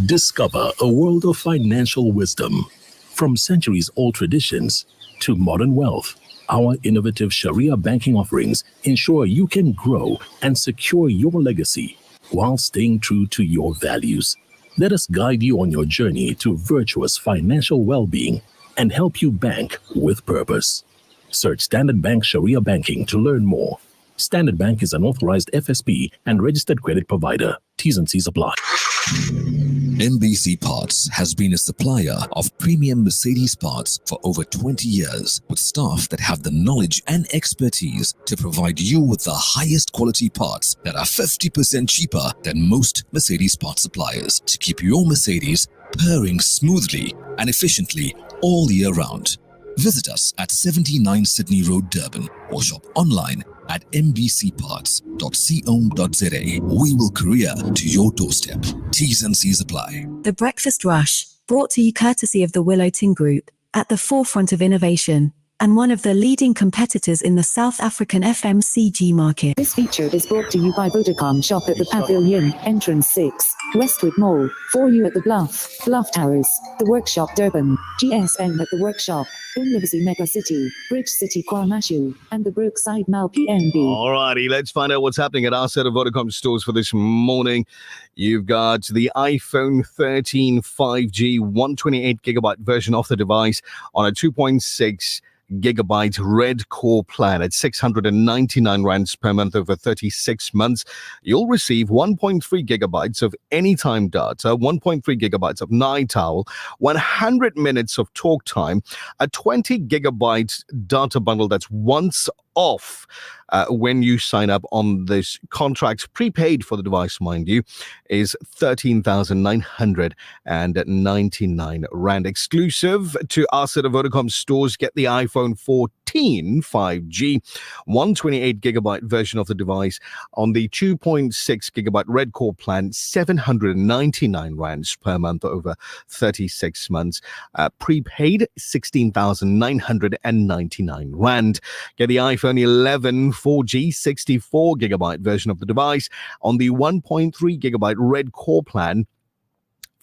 Discover a world of financial wisdom. From centuries-old traditions to modern wealth, our innovative Sharia banking offerings ensure you can grow and secure your legacy while staying true to your values. Let us guide you on your journey to virtuous financial well-being and help you bank with purpose. Search Standard Bank Sharia Banking to learn more. Standard Bank is an authorized FSP and registered credit provider. T's and C's apply. MBC Parts has been a supplier of premium Mercedes parts for over 20 years, with staff that have the knowledge and expertise to provide you with the highest quality parts that are 50% cheaper than most Mercedes parts suppliers, to keep your Mercedes purring smoothly and efficiently all year round. Visit us at 79 Sydney Road, Durban, or shop online at mbcparts.co.za. We will courier to your doorstep. T's and C's apply. The Breakfast Rush, brought to you courtesy of the Willow Tin Group, at the forefront of innovation, and one of the leading competitors in the South African FMCG market. This feature is brought to you by Vodacom. Shop at the Pavilion, Entrance 6, Westwood Mall, 4U at the Bluff Towers, The Workshop Durban, GSM at the Workshop, Umlivisi Mega City, Bridge City KwaMashu, and the Brookside Mall PNB. Alrighty, let's find out what's happening at our set of Vodacom stores for this morning. You've got the iPhone 13 5G 128GB version of the device on a 2.6 gigabyte red core plan at 699 rands per month over 36 months. You'll receive 1.3 gigabytes of anytime data, 1.3 gigabytes of night owl, 100 minutes of talk time, a 20 gigabyte data bundle that's once off when you sign up on this contract. Prepaid for the device, mind you, is 13,999 Rand. Exclusive to our set of Vodacom stores. Get the iPhone 14 5G, 128 gigabyte version of the device on the 2.6 gigabyte Red Core plan, 799 Rands per month over 36 months. Prepaid, 16,999 Rand. Get the iPhone 11 4G 64 gigabyte version of the device on the 1.3 gigabyte Red Core plan.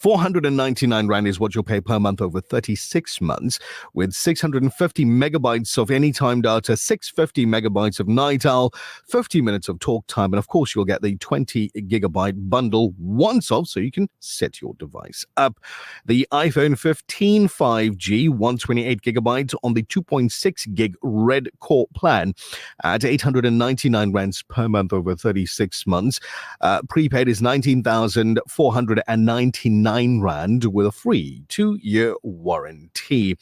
499 Rand is what you'll pay per month over 36 months, with 650 megabytes of anytime data, 650 megabytes of night owl, 50 minutes of talk time, and of course you'll get the 20 gigabyte bundle once off, so you can set your device up. The iPhone 15 5G 128 gigabytes on the 2.6 gig Red Core plan at 899 Rands per month over 36 months. Prepaid is 19,499 Rand with a free 2-year warranty.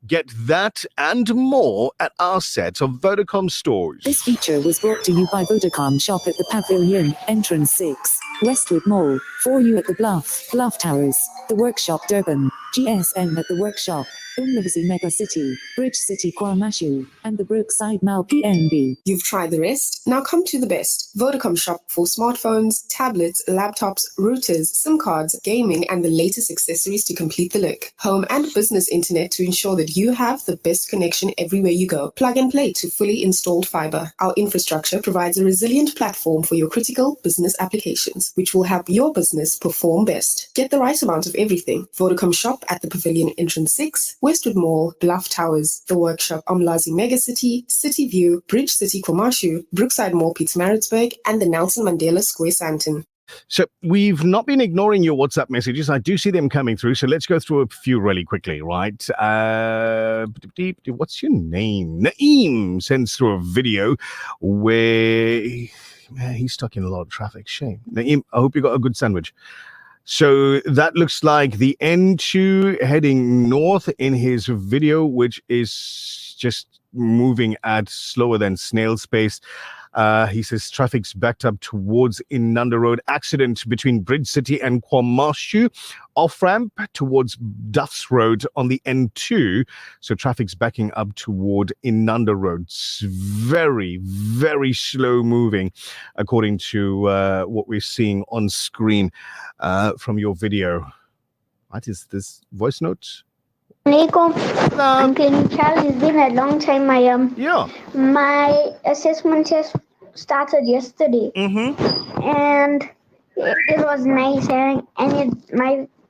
Get that and more at our set of Vodacom stores. This feature was brought to you by Vodacom. Shop at the Pavilion, Entrance 6, Westwood Mall, 4U at the Bluff Towers, The Workshop Durban, GSM at the Workshop, Umlivisi Mega City, Bridge City KwaMashu, and the Brookside Mall PNB. You've tried the rest, now come to the best. Vodacom Shop for smartphones, tablets, laptops, routers, SIM cards, gaming, and the latest accessories to complete the look. Home and business internet to ensure that you have the best connection everywhere you go. Plug and play to fully installed fiber. Our infrastructure provides a resilient platform for your critical business applications, which will help your business perform best. Get the right amount of everything. Vodacom Shop at the Pavilion Entrance 6, Westwood Mall, Bluff Towers, The Workshop, Umlazi Mega City, City View, Bridge City KwaMashu, Brookside Mall Pietermaritzburg, and the Nelson Mandela Square Sandton. So we've not been ignoring your WhatsApp messages. I do see them coming through. So let's go through a few really quickly, right? What's your name? Naeem sends through a video where he's stuck in a lot of traffic. Shame. Naeem, I hope you got a good sandwich. So that looks like the N2 heading north in his video, which is just moving at slower than snail's pace. He says traffic's backed up towards Inanda Road. Accident between Bridge City and KwaMashu. Off-ramp towards Duff's Road on the N2. So traffic's backing up toward Inanda Road. It's very, very slow moving, according to what we're seeing on screen from your video. What is this voice note? Uncle Charles, it's been a long time. My assessment test started yesterday, and it was nice.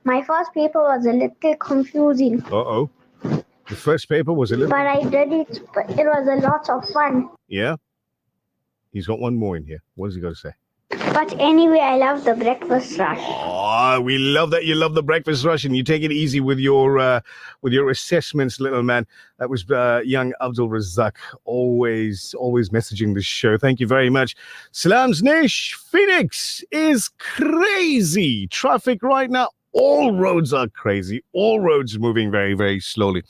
My first paper was a little confusing. The first paper was a little. But I did it. But it was a lot of fun. Yeah. He's got one more in here. What has he got to say? But anyway, I love the breakfast rush. Oh, we love that you love the breakfast rush and you take it easy with your assessments, little man. That was young Abdul Razak, always messaging the show. Thank you very much. Salams Nish, Phoenix is crazy. Traffic right now, all roads are crazy. All roads moving very, very slowly.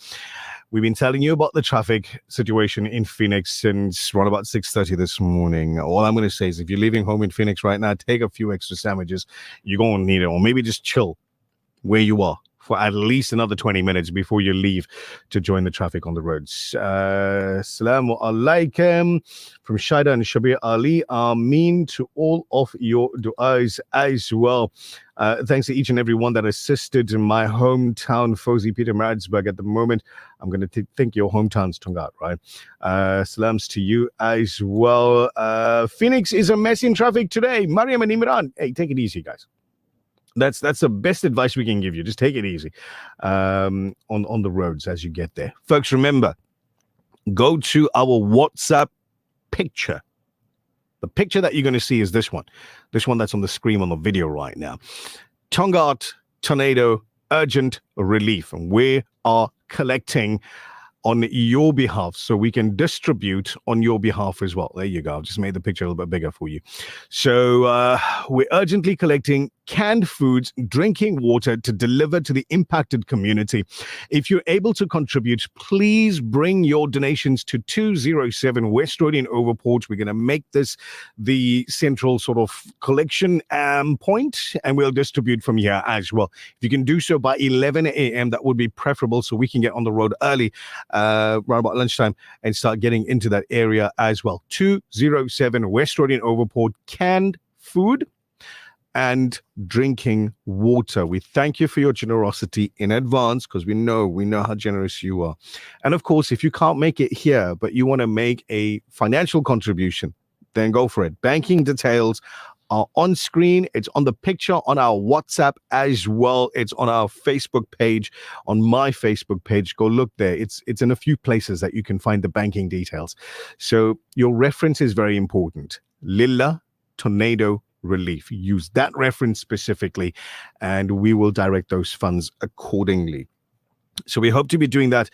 We've been telling you about the traffic situation in Phoenix since around about 6:30 this morning. All I'm going to say is if you're leaving home in Phoenix right now, take a few extra sandwiches. You're going to need it. Or maybe just chill where you are for at least another 20 minutes before you leave to join the traffic on the roads. Assalamu alaikum from Shaida and Shabir Ali. Ameen to all of your du'as as well. Thanks to each and every one that assisted in my hometown, Fozi Pietermaritzburg at the moment. I'm going to think your hometown's Tongaat, right? Salams to you as well. Phoenix is a mess in traffic today. Mariam and Imran, hey, take it easy, guys. That's the best advice we can give you. Just take it easy on the roads as you get there. Folks, remember, go to our WhatsApp picture. The picture that you're going to see is this one. This one that's on the screen on the video right now. Tongaat tornado urgent relief. And we are collecting on your behalf so we can distribute on your behalf as well. There you go. I've just made the picture a little bit bigger for you. So we're urgently collecting canned foods, drinking water to deliver to the impacted community. If you're able to contribute, please bring your donations to 207 West Road in Overport. We're going to make this the central sort of collection point, and we'll distribute from here as well. If you can do so by 11 a.m., that would be preferable so we can get on the road early, around about lunchtime, and start getting into that area as well. 207 West Road in Overport, canned food and drinking water. We thank you for your generosity in advance, because we know how generous you are. And of course, if you can't make it here, but you want to make a financial contribution, then go for it. Banking details are on screen. It's on the picture on our WhatsApp as well. It's on our Facebook page, on my Facebook page. Go look there. It's in a few places that you can find the banking details. So your reference is very important. Lilla Tornado Relief. Use that reference specifically, and we will direct those funds accordingly. So we hope to be doing that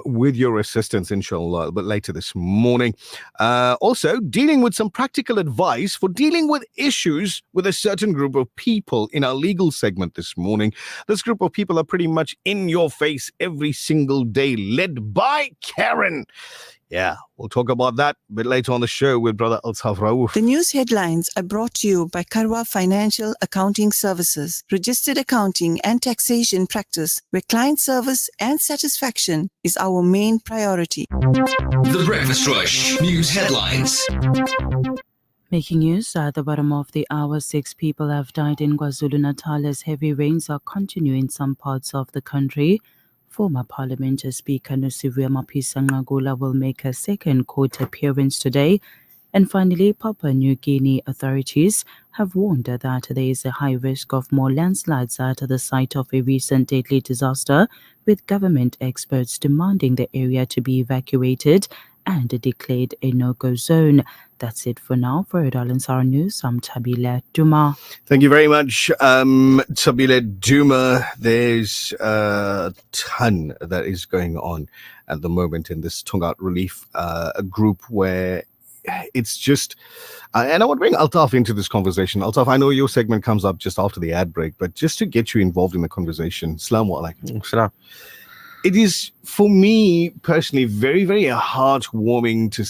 with your assistance, inshallah, but later this morning. Also, dealing with some practical advice for dealing with issues with a certain group of people in our legal segment this morning. This group of people are pretty much in your face every single day, led by Karen. Yeah, we'll talk about that a bit later on the show with Brother Altaf Raouf. The news headlines are brought to you by Karwa Financial Accounting Services, registered accounting and taxation practice, where client service and satisfaction is our main priority. The Breakfast Rush News Headlines. Making news at the bottom of the hour, 6 people have died in KwaZulu-Natal as heavy rains are continuing in some parts of the country. Former Parliament Speaker Nosiviwe Mapisa-Nqakula will make a second court appearance today. And finally, Papua New Guinea authorities have warned that there is a high risk of more landslides at the site of a recent deadly disaster, with government experts demanding the area to be evacuated and declared a no-go zone. That's it for now. For Adalansara News, I'm Tabile Duma. Thank you very much, Tabile Duma. There's a ton that is going on at the moment in this Tongaat relief group, where it's just, and I want to bring Altaf into this conversation. Altaf, I know your segment comes up just after the ad break, but just to get you involved in the conversation, Assalamu alaikum. Salam. It is, for me personally, very, very heartwarming to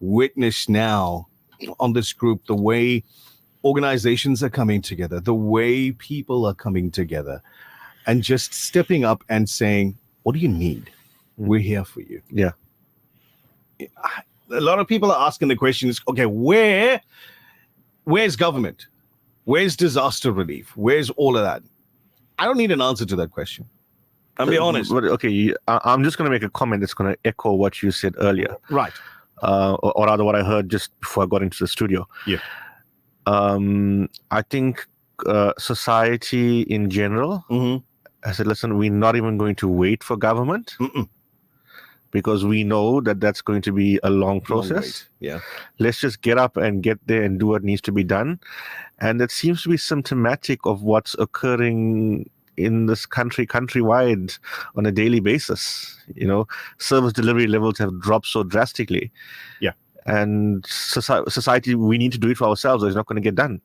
witness now on this group the way organizations are coming together, the way people are coming together, and just stepping up and saying, what do you need? We're here for you. Yeah. A lot of people are asking the questions, okay, where's government? Where's disaster relief? Where's all of that? I don't need an answer to that question. I'll be honest. Okay, I'm just going to make a comment that's going to echo what you said earlier. Right. Or rather what I heard just before I got into the studio. Yeah. I think society in general I said, listen, we're not even going to wait for government because we know that that's going to be a long process. Yeah. Let's just get up and get there and do what needs to be done. And it seems to be symptomatic of what's occurring in this countrywide on a daily basis. You know, service delivery levels have dropped so drastically. Yeah. And society, we need to do it for ourselves or it's not going to get done.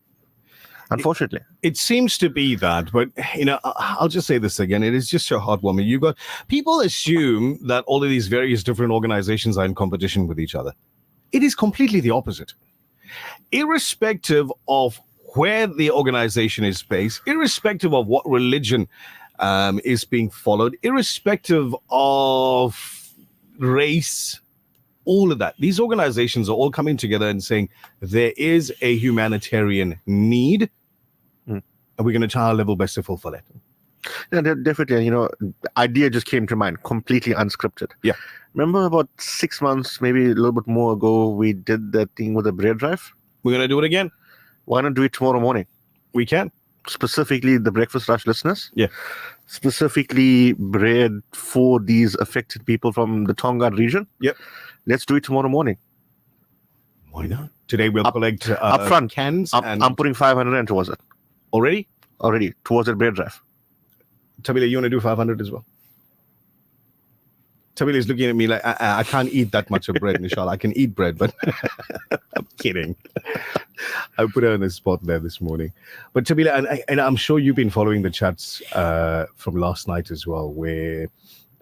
Unfortunately. It seems to be that, but, you know, I'll just say this again. It is just so heartwarming. You've got people assume that all of these various different organizations are in competition with each other. It is completely the opposite. Irrespective of where the organization is based, irrespective of what religion is being followed, irrespective of race, all of that, these organizations are all coming together and saying there is a humanitarian need, and we're going to try our level best to fulfill it. Yeah, definitely. You know, the idea just came to mind, completely unscripted. Yeah. Remember about 6 months, maybe a little bit more ago, we did that thing with the bread drive? We're going to do it again. Why not do it tomorrow morning? We can. Specifically, the Breakfast Rush listeners. Yeah. Specifically, bread for these affected people from the Tongaat region. Yep. Let's do it tomorrow morning. Why not? Today we'll collect upfront cans. I'm putting 500 in towards it. Already? Already, towards that bread drive. Tabila, you want to do 500 as well? Tabila is looking at me like, I can't eat that much of bread, Nishal. I can eat bread, but I'm kidding. I put her on the spot there this morning. But Tabila, and I'm sure you've been following the chats from last night as well, where,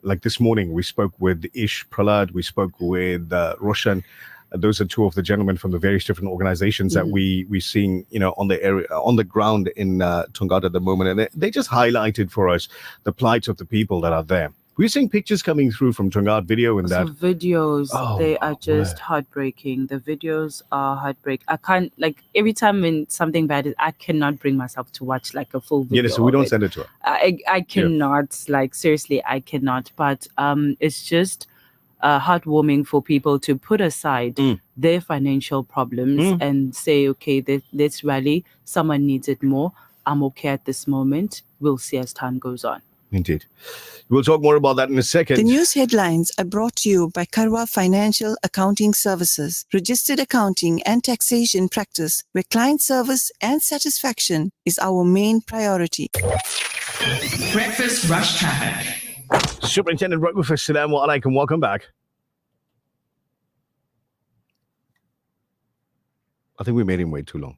like this morning, we spoke with Ish Pralad, we spoke with Roshan. Those are two of the gentlemen from the various different organizations that we're seeing, on the area, on the ground in Tongaat at the moment. And they just highlighted for us the plight of the people that are there. We're seeing pictures coming through from Tongaat video and that. Videos, they are just heartbreaking. The videos are heartbreaking. I can't, like, every time when something bad is, I cannot bring myself to watch like a full video. Yeah, so we don't send it to her. I cannot, like, seriously, I cannot. But it's just heartwarming for people to put aside their financial problems and say, okay, let's rally. Someone needs it more. I'm okay at this moment. We'll see as time goes on. Indeed. We'll talk more about that in a second. The news headlines are brought to you by Karwa Financial Accounting Services, registered accounting and taxation practice, where client service and satisfaction is our main priority. Breakfast Rush Traffic. Superintendent Breakfast, Assalamu alaikum. Welcome back. I think we made him wait too long.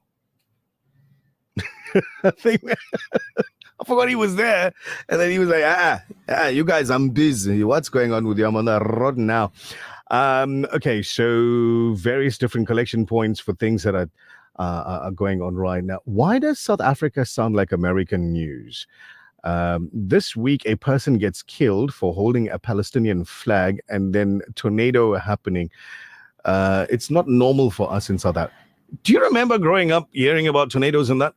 I forgot he was there. And then he was like, you guys, I'm busy. What's going on with you? I'm on the road now. Okay, so various different collection points for things that are going on right now. Why does South Africa sound like American news? This week, a person gets killed for holding a Palestinian flag, and then tornado happening. It's not normal for us in South Africa. Do you remember growing up hearing about tornadoes and that?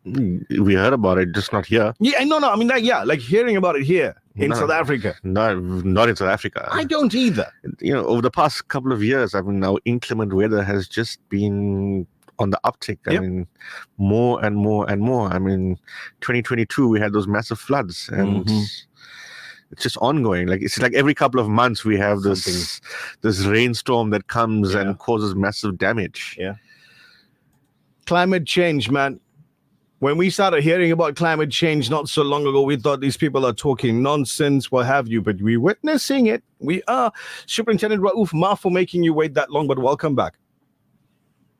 We heard about it, just not here. Yeah, no. I mean, like hearing about it here in South Africa. No, not in South Africa. I don't either. Over the past couple of years, I mean, now inclement weather has just been on the uptick. I mean, more and more and more. I mean, 2022, we had those massive floods, and it's just ongoing. Like, it's like every couple of months we have this rainstorm that comes and causes massive damage. Yeah. Climate change, man. When we started hearing about climate change not so long ago, we thought these people are talking nonsense, what have you, but we're witnessing it. We are. Superintendent Raouf, Ma for making you wait that long, but welcome back.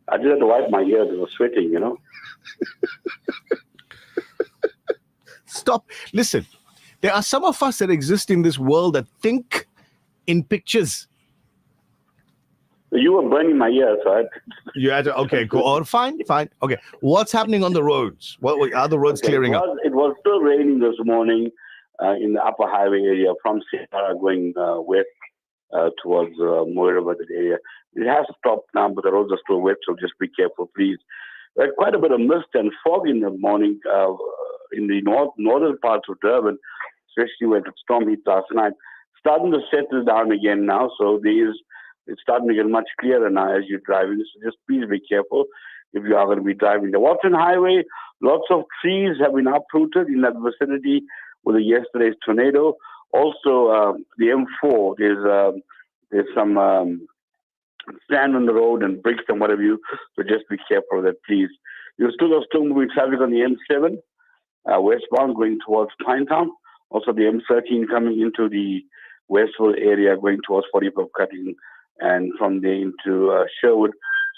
I just had to wipe my ears. I was sweating, Stop. Listen, there are some of us that exist in this world that think in pictures. You were burning my ears, right? You had to, okay, go on. Fine. Okay. What's happening on the roads? What are the roads clearing up? It was still raining this morning in the upper highway area from Sierra going west towards Moira area. It has stopped now, but the roads are still wet, so just be careful, please. We had quite a bit of mist and fog in the morning in the northern parts of Durban, especially where the storm hit last night. Starting to settle down again now, so it's starting to get much clearer now as you're driving. So just please be careful if you are going to be driving. The Watson Highway, lots of trees have been uprooted in that vicinity with yesterday's tornado. Also, the M4, there's some sand on the road and bricks and whatever so just be careful of that, please. You still have moving traffic on the M7, westbound going towards Pinetown. Also, the M13 coming into the Westville area going towards 40 cutting, and from there into Sherwood,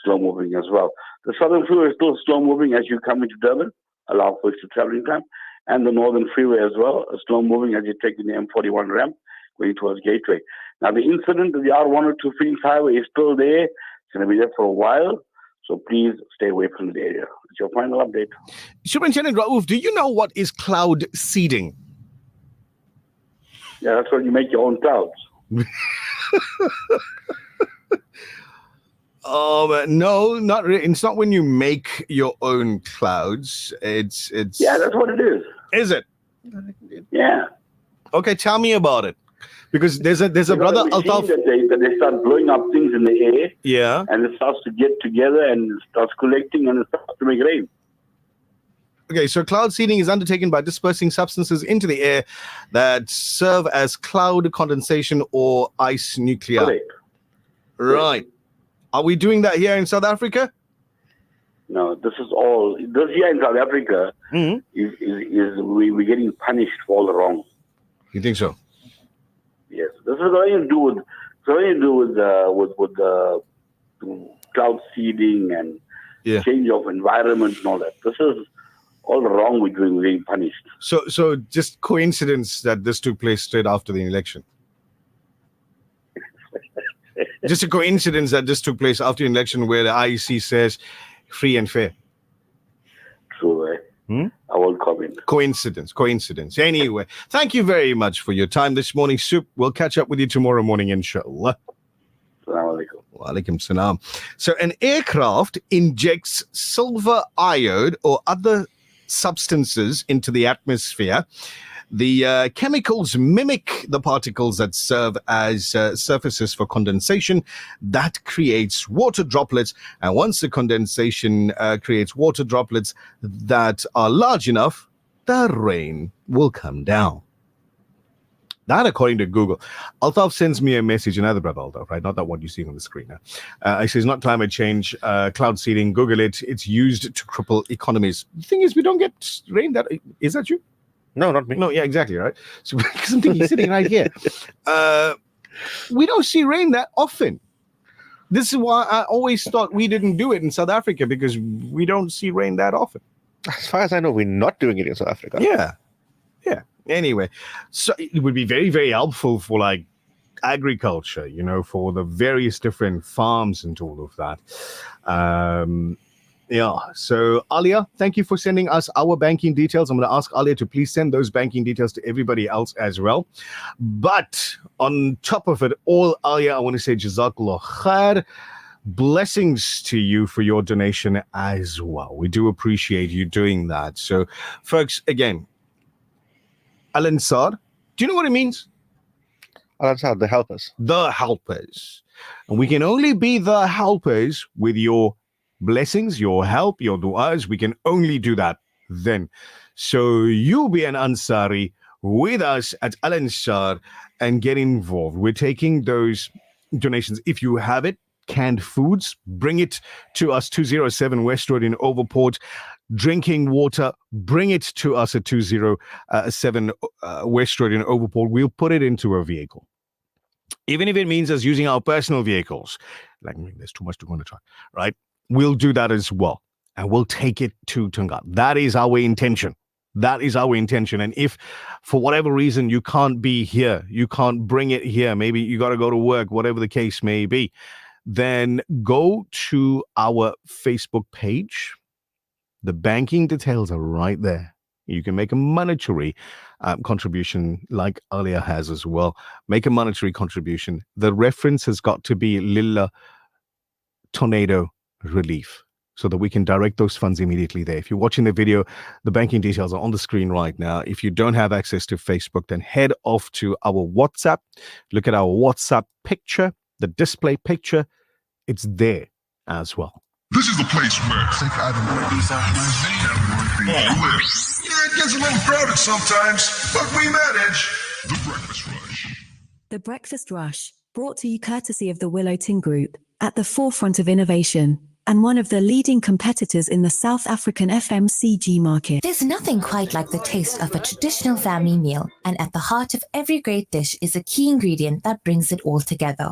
slow moving as well. The Southern Freeway is still slow moving as you come into Durban, allow for extra traveling time, and the Northern Freeway as well, slow moving as you take in the M41 ramp going towards Gateway. Now, the incident of the R102 Phoenix Highway is still there. It's going to be there for a while, so please stay away from the area. It's your final update. Superintendent Raouf, do you know what is cloud seeding? Yeah, that's when you make your own clouds. No, not really. It's not when you make your own clouds. It's. Yeah, that's what it is. Is it? Yeah. Okay, tell me about it. Because there's a brother Altaf. That they start blowing up things in the air. Yeah. And it starts to get together and it starts collecting and it starts to make rain. Okay, so cloud seeding is undertaken by dispersing substances into the air that serve as cloud condensation or ice nuclei. Correct. Right. Are we doing that here in South Africa? No, this here in South Africa is we're getting punished for all the wrong. You think so? Yes, this is going to do with cloud seeding and change of environment and all that. This is all wrong with being punished. So just coincidence that this took place straight after the election. Just a coincidence that this took place after the election where the IEC says free and fair. True, I won't comment. Coincidence. Anyway, thank you very much for your time this morning, Soup. We'll catch up with you tomorrow morning, inshallah. Assalamu alaikum. Wa alaikum salam. So an aircraft injects silver iode or other substances into the atmosphere. The chemicals mimic the particles that serve as surfaces for condensation. That creates water droplets. And once the condensation creates water droplets that are large enough, the rain will come down. That, according to Google. Altaf sends me a message, another brother Altaf, right? Not that one you're seeing on the screen now. He says, not climate change, cloud seeding. Google it. It's used to cripple economies. The thing is, we don't get rain. Is that you? No, not me. No, yeah, exactly, right? So because I'm thinking he's sitting right here. We don't see rain that often. This is why I always thought we didn't do it in South Africa, because we don't see rain that often. As far as I know, we're not doing it in South Africa. Yeah. Anyway, so it would be very, very helpful for like agriculture, for the various different farms and all of that. So Alia, thank you for sending us our banking details. I'm going to ask Alia to please send those banking details to everybody else as well. But on top of it all, Alia, I want to say Jazakallah khair. Blessings to you for your donation as well. We do appreciate you doing that. So, folks, again, Al-Ansar, do you know what it means? Al-Ansar, the helpers. The helpers. And we can only be the helpers with your blessings, your help, your du'as. We can only do that then. So you'll be an Ansari with us at Al-Ansar and get involved. We're taking those donations. If you have it, canned foods, bring it to us, 207 West Road in Overport. Drinking water, bring it to us at 207 West Road in Overport. We'll put it into a vehicle. Even if it means us using our personal vehicles. There's too much to go on the truck, right? We'll do that as well. And we'll take it to Tongaat. That is our intention. And if for whatever reason you can't be here, you can't bring it here, maybe you got to go to work, whatever the case may be, then go to our Facebook page. The banking details are right there. You can make a monetary contribution like Alia has as well. Make a monetary contribution. The reference has got to be Lilla Tornado Relief so that we can direct those funds immediately there. If you're watching the video, the banking details are on the screen right now. If you don't have access to Facebook, then head off to our WhatsApp. Look at our WhatsApp picture, the display picture. It's there as well. This is the place where it gets a little crowded sometimes, but we manage. The Breakfast Rush. The Breakfast Rush, brought to you courtesy of the Willow Tin Group, at the forefront of innovation and one of the leading competitors in the South African FMCG market. There's nothing quite like the taste of a traditional family meal, and at the heart of every great dish is a key ingredient that brings it all together.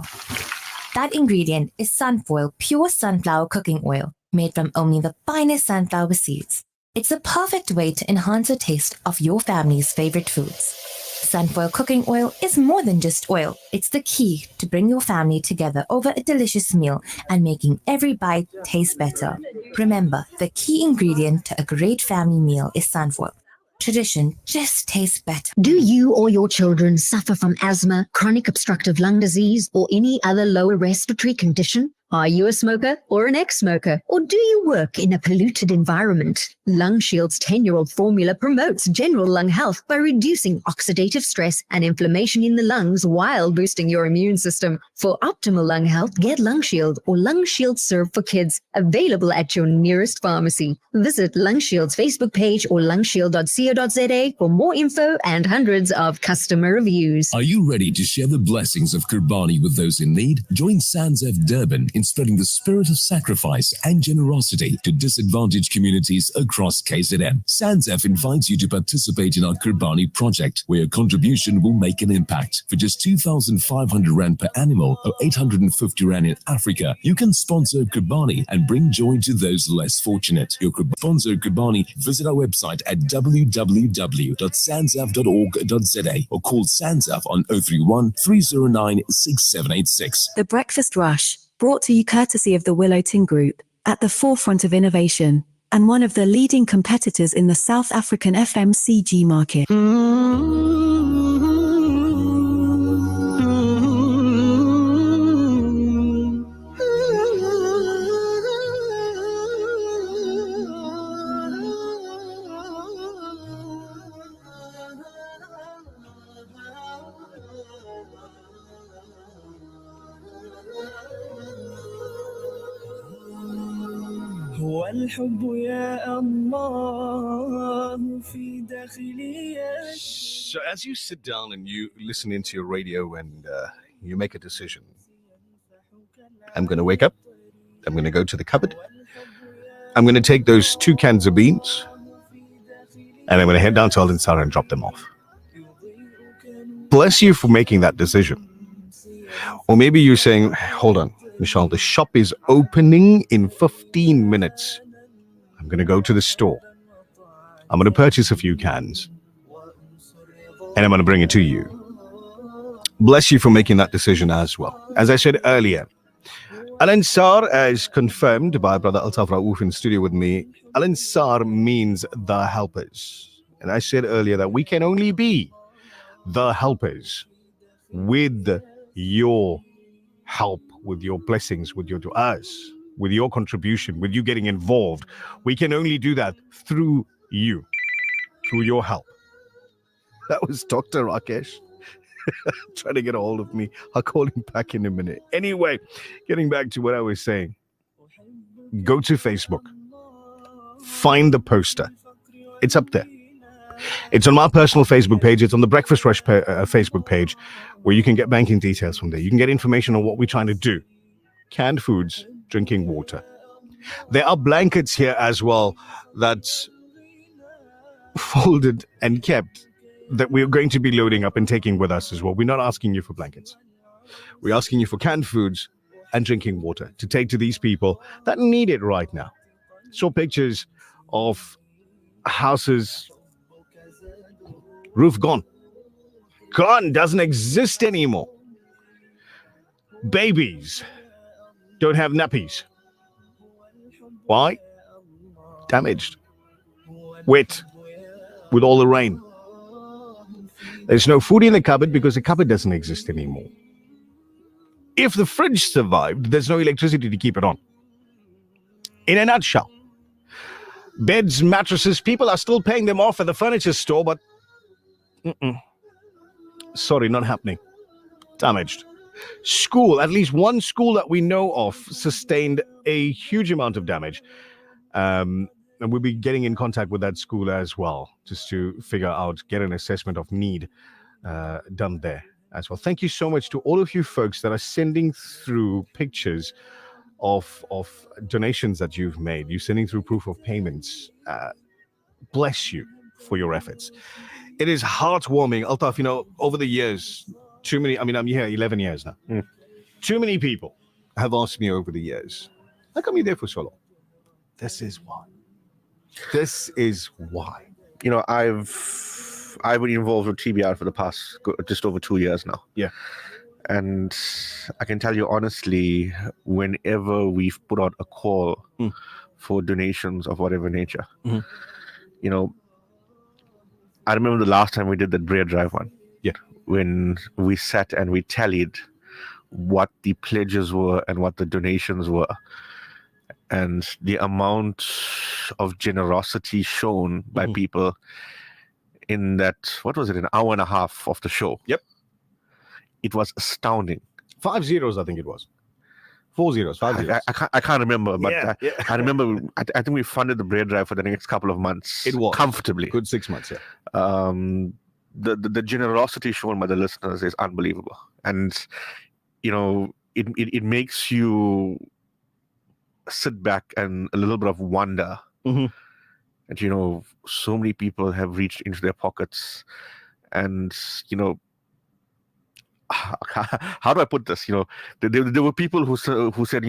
That ingredient is Sunfoil pure sunflower cooking oil, made from only the finest sunflower seeds. It's the perfect way to enhance the taste of your family's favorite foods. Sunfoil cooking oil is more than just oil. It's the key to bring your family together over a delicious meal and making every bite taste better. Remember, the key ingredient to a great family meal is Sunfoil. Tradition just tastes better. Do you or your children suffer from asthma, chronic obstructive lung disease, or any other lower respiratory condition? Are you a smoker or an ex-smoker? Or do you work in a polluted environment? Lung Shield's 10-year-old formula promotes general lung health by reducing oxidative stress and inflammation in the lungs while boosting your immune system. For optimal lung health, get Lung Shield or Lung Shield Serve for Kids, available at your nearest pharmacy. Visit Lung Shield's Facebook page or lungshield.co.za for more info and hundreds of customer reviews. Are you ready to share the blessings of Kurbani with those in need? Join Sansev Durban in in spreading the spirit of sacrifice and generosity to disadvantaged communities across KZN. SANZAF invites you to participate in our Kurbani project, where your contribution will make an impact. For just 2,500 Rand per animal or 850 Rand in Africa, you can sponsor Kurbani and bring joy to those less fortunate. Your sponsor Kurbani, visit our website at www.sanzaf.org.za or call SANZAF on 031 309 6786. The Breakfast Rush, brought to you courtesy of the Willow Tin Group, at the forefront of innovation and one of the leading competitors in the South African FMCG market. هو الحب يا الله في داخلي. So as you sit down and you listen into your radio and you make a decision, I'm going to wake up, I'm going to go to the cupboard, I'm going to take those 2 cans of beans, and I'm going to head down to Al Ansar and drop them off. Bless you for making that decision. Or maybe you're saying, hold on, Michelle, the shop is opening in 15 minutes. I'm going to go to the store. I'm going to purchase a few cans. And I'm going to bring it to you. Bless you for making that decision as well. As I said earlier, Al Ansar, as confirmed by Brother Altaf Raouf in studio with me, Al Ansar means the helpers. And I said earlier that we can only be the helpers with your help, with your blessings, with your du'as, with your contribution, with you getting involved. We can only do that through you, through your help. That was Dr. Rakesh trying to get a hold of me. I'll call him back in a minute. Anyway, getting back to what I was saying. Go to Facebook. Find the poster. It's up there. It's on my personal Facebook page. It's on the Breakfast Rush Facebook page, where you can get banking details from there. You can get information on what we're trying to do. Canned foods, drinking water. There are blankets here as well that's folded and kept that we're going to be loading up and taking with us as well. We're not asking you for blankets. We're asking you for canned foods and drinking water to take to these people that need it right now. Saw pictures of houses, roof gone, doesn't exist anymore. Babies don't have nappies. Why? Damaged, wet with all the rain. There's no food in the cupboard because the cupboard doesn't exist anymore. If the fridge survived, there's no electricity to keep it on. In a nutshell, beds, mattresses, people are still paying them off at the furniture store, but sorry, not happening. Damaged. School, at least one school that we know of, sustained a huge amount of damage. And we'll be getting in contact with that school as well, just to figure out, get an assessment of need done there as well. Thank you so much to all of you folks that are sending through pictures of donations that you've made. You're sending through proof of payments. Bless you for your efforts. It is heartwarming. Altaf, over the years, too many, I'm here 11 years now. Too many people have asked me over the years, how come you're there for so long? This is why. This is why. I've been involved with TBR for the past just over 2 years now. Yeah. And I can tell you honestly, whenever we've put out a call for donations of whatever nature, I remember the last time we did that bread drive one. Yeah. When we sat and we tallied what the pledges were and what the donations were. And the amount of generosity shown by people in that, what was it, an hour and a half of the show? Yep. It was astounding. 5 zeros, I think it was. 4 zeros, 5 zeros. I can't remember, but Yeah. I remember, I think we funded the bread drive for the next couple of months. It was. Comfortably. Good 6 months, yeah. The generosity shown by the listeners is unbelievable. And, it makes you sit back and a little bit of wonder that, so many people have reached into their pockets and, how do I put this? There were people who said,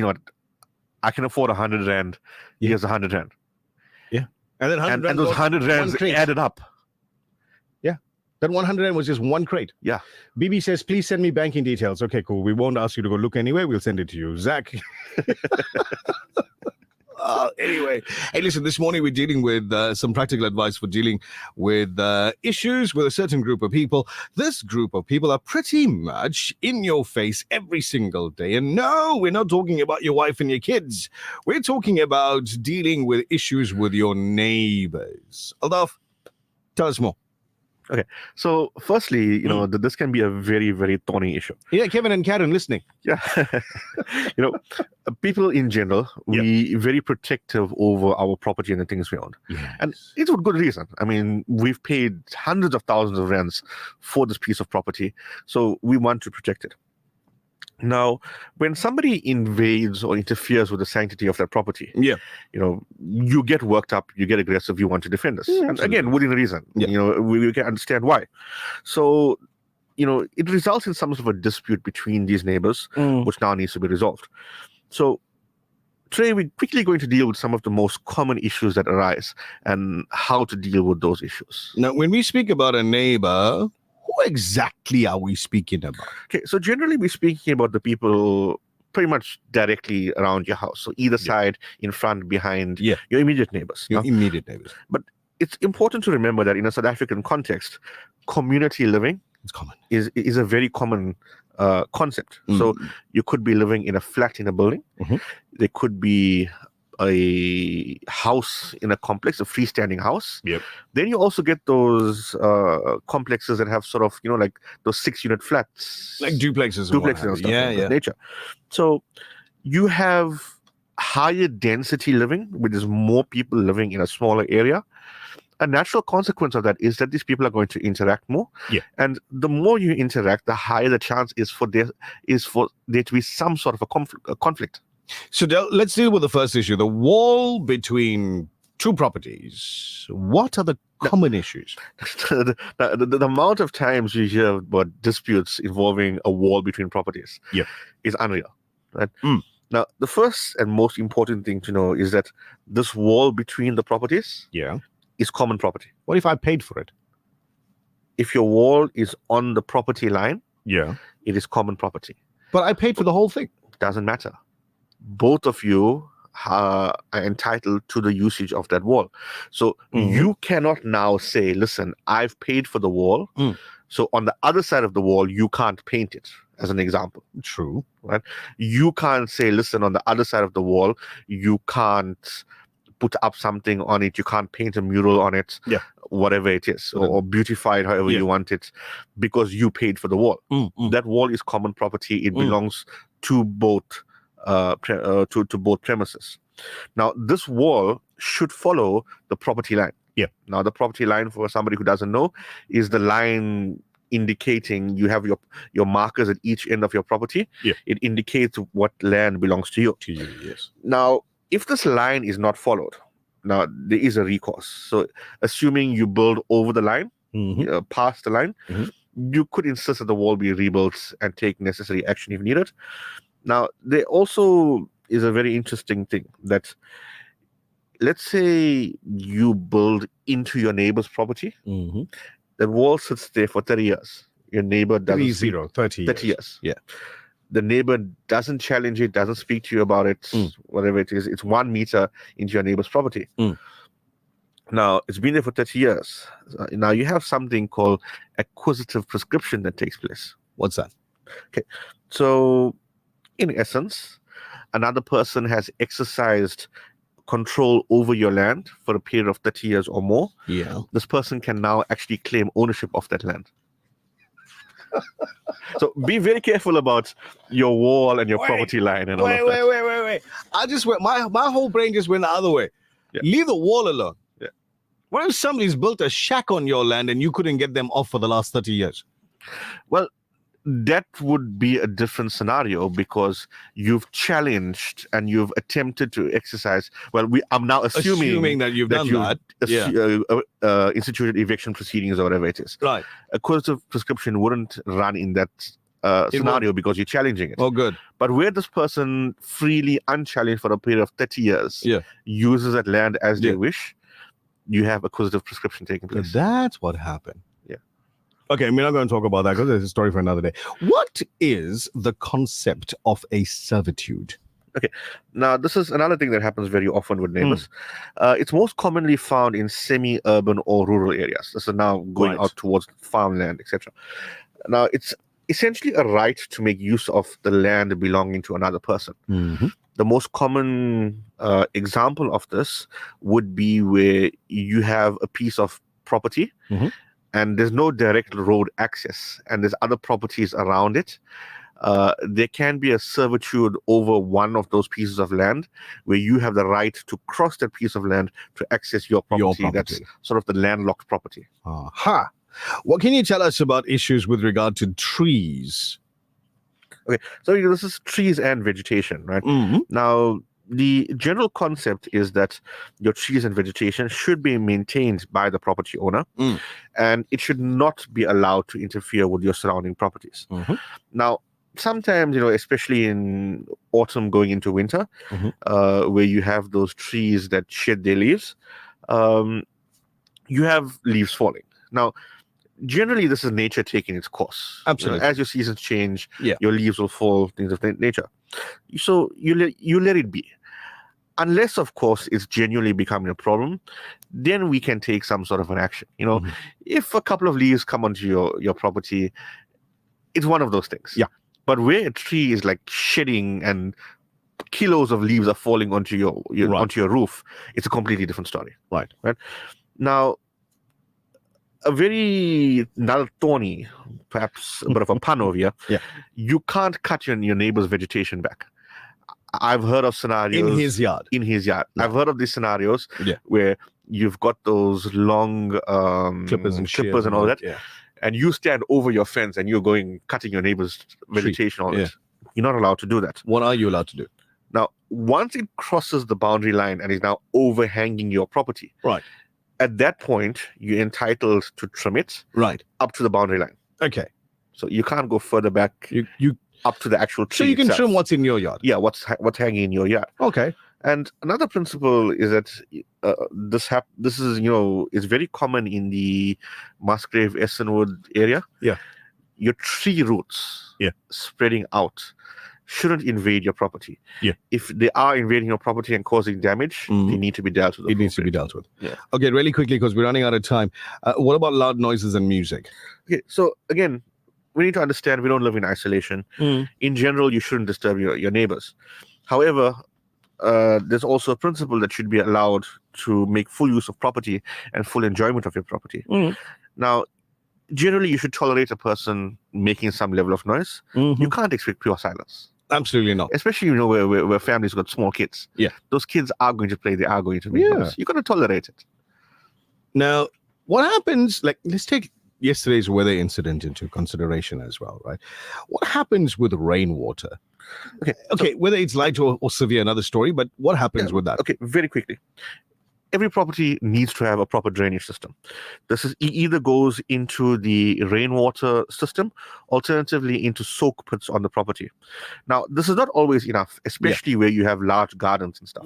I can afford 100 rand. Here's 100 rand. Yeah. And then 100 and those 100 rands added up. Yeah. That 100 rand was just one crate. Yeah. BB says, please send me banking details. Okay, cool. We won't ask you to go look anyway. We'll send it to you. Zach. Anyway, hey, listen, this morning we're dealing with some practical advice for dealing with issues with a certain group of people. This group of people are pretty much in your face every single day. And no, we're not talking about your wife and your kids. We're talking about dealing with issues with your neighbors. Aldaf, tell us more. Okay, so firstly, this can be a very, very thorny issue. Yeah, Kevin and Karen listening. Yeah. People in general, we very protective over our property and the things we own. Yes. And it's with good reason. I mean, we've paid hundreds of thousands of rands for this piece of property, so we want to protect it. Now, when somebody invades or interferes with the sanctity of that property, you get worked up, you get aggressive, you want to defend us. And again, within reason, we can understand why. So, it results in some sort of a dispute between these neighbors, which now needs to be resolved. So, today we're quickly going to deal with some of the most common issues that arise and how to deal with those issues. Now, when we speak about a neighbor, who exactly are we speaking about? Okay, so generally we're speaking about the people pretty much directly around your house. So either side, in front, behind, your immediate neighbors. Your immediate neighbors. But it's important to remember that in a South African context, community living is a very common concept. So you could be living in a flat in a building. There could be a house in a complex, a freestanding house. Then you also get those complexes that have sort of, like those 6-unit flats. Like duplexes and stuff of that nature. So you have higher density living, where there's more people living in a smaller area. A natural consequence of that is that these people are going to interact more. And the more you interact, the higher the chance is for there to be some sort of a conflict. So let's deal with the first issue, the wall between two properties. What are the common issues? The amount of times you hear about disputes involving a wall between properties is unreal. Right? Now, the first and most important thing to know is that this wall between the properties is common property. What if I paid for it? If your wall is on the property line, it is common property. But I paid for the whole thing. Doesn't matter. Both of you are entitled to the usage of that wall. So you cannot now say, listen, I've paid for the wall. So on the other side of the wall, you can't paint it, as an example. True. Right? You can't say, listen, on the other side of the wall, you can't put up something on it. You can't paint a mural on it, whatever it is, or beautify it however you want it, because you paid for the wall. That wall is common property. It belongs to both to both premises. Now, this wall should follow the property line. Now, the property line, for somebody who doesn't know, is the line indicating you have your markers at each end of your property. It indicates what land belongs to you. Now, if this line is not followed, now there is a recourse. So, assuming you build over the line, past the line, you could insist that the wall be rebuilt and take necessary action if needed. Now, there also is a very interesting thing that, let's say you build into your neighbor's property, the wall sits there for 30 years. Your neighbor doesn't 30 years. The neighbor doesn't challenge it, doesn't speak to you about it, whatever it is. It's 1 meter into your neighbor's property. Now, it's been there for 30 years. Now, you have something called acquisitive prescription that takes place. What's that? Okay, so in essence, another person has exercised control over your land for a period of 30 years or more. This person can now actually claim ownership of that land. So be very careful about your wall and your property line and all of that. Wait. I just went, my whole brain just went the other way. Leave the wall alone. What if somebody's built a shack on your land and you couldn't get them off for the last 30 years? Well, that would be a different scenario because you've challenged and you've attempted to exercise. Well, I'm now assuming that you've done that. Instituted eviction proceedings or whatever it is. Right. A coercive prescription wouldn't run in that scenario because you're challenging it. Oh, good. But where this person freely, unchallenged for a period of 30 years, uses that land as they wish, you have acquisitive prescription taking place. That's what happened. Yeah. Okay, we're not going to talk about that because it's a story for another day. What is the concept of a servitude? Okay, now this is another thing that happens very often with neighbors. It's most commonly found in semi-urban or rural areas. This is now going out towards farmland, etc. Now, it's essentially a right to make use of the land belonging to another person. The most common example of this would be where you have a piece of property and there's no direct road access and there's other properties around it. There can be a servitude over one of those pieces of land where you have the right to cross that piece of land to access your property. That's sort of the landlocked property. Aha. What can you tell us about issues with regard to trees? Okay, so this is trees and vegetation, right? Now, the general concept is that your trees and vegetation should be maintained by the property owner, and it should not be allowed to interfere with your surrounding properties. Now, sometimes, especially in autumn going into winter, where you have those trees that shed their leaves, you have leaves falling. Now, generally, this is nature taking its course. Absolutely. As your seasons change, your leaves will fall, things of that nature. So you let it be. Unless, of course, it's genuinely becoming a problem, then we can take some sort of an action. If a couple of leaves come onto your property, it's one of those things. Yeah. But where a tree is like shedding and kilos of leaves are falling onto onto your roof, it's a completely different story. Right. Now, a very thorny, perhaps a bit of a pun over here. You can't cut your neighbor's vegetation back. I've heard of scenarios in his yard. I've heard of these scenarios where you've got those long clippers and all that, and you stand over your fence and you're cutting your neighbor's vegetation on it. You're not allowed to do that. What are you allowed to do? Now, once it crosses the boundary line and is now overhanging your property, at that point, you're entitled to trim it up to the boundary line. Okay. So you can't go further back you up to the actual tree. So you can itself. trim what's in your yard. Yeah, what's hanging in your yard. Okay. And another principle is that this is is very common in the Musgrave Essenwood area. Yeah. Your tree roots spreading out shouldn't invade your property. Yeah. If they are invading your property and causing damage, they need to be dealt with. It needs to be dealt with. Yeah. Okay, really quickly, because we're running out of time. What about loud noises and music? Okay, so again, we need to understand we don't live in isolation. In general, you shouldn't disturb your neighbors. However, there's also a principle that should be allowed to make full use of property and full enjoyment of your property. Now, generally, you should tolerate a person making some level of noise. You can't expect pure silence. Absolutely not. Especially, where families got small kids. Yeah. Those kids are going to play. They are going to make noise. You've got to tolerate it. Now, what happens, let's take yesterday's weather incident into consideration as well, right? What happens with rainwater? Okay, whether it's light or severe, another story, but what happens with that? Okay, very quickly. Every property needs to have a proper drainage system. This is either goes into the rainwater system, alternatively into soak pits on the property. Now, this is not always enough, especially where you have large gardens and stuff.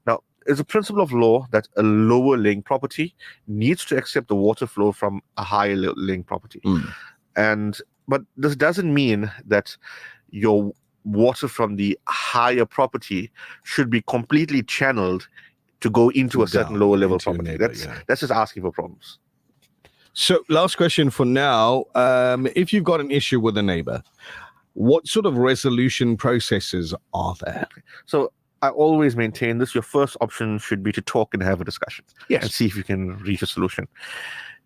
Now, there's a principle of law that a lower laying property needs to accept the water flow from a higher laying property. But this doesn't mean that your water from the higher property should be completely channeled to go into a certain lower level property. That's just asking for problems. So last question for now. If you've got an issue with a neighbor, what sort of resolution processes are there? So I always maintain this. Your first option should be to talk and have a discussion. Yes. And see if you can reach a solution.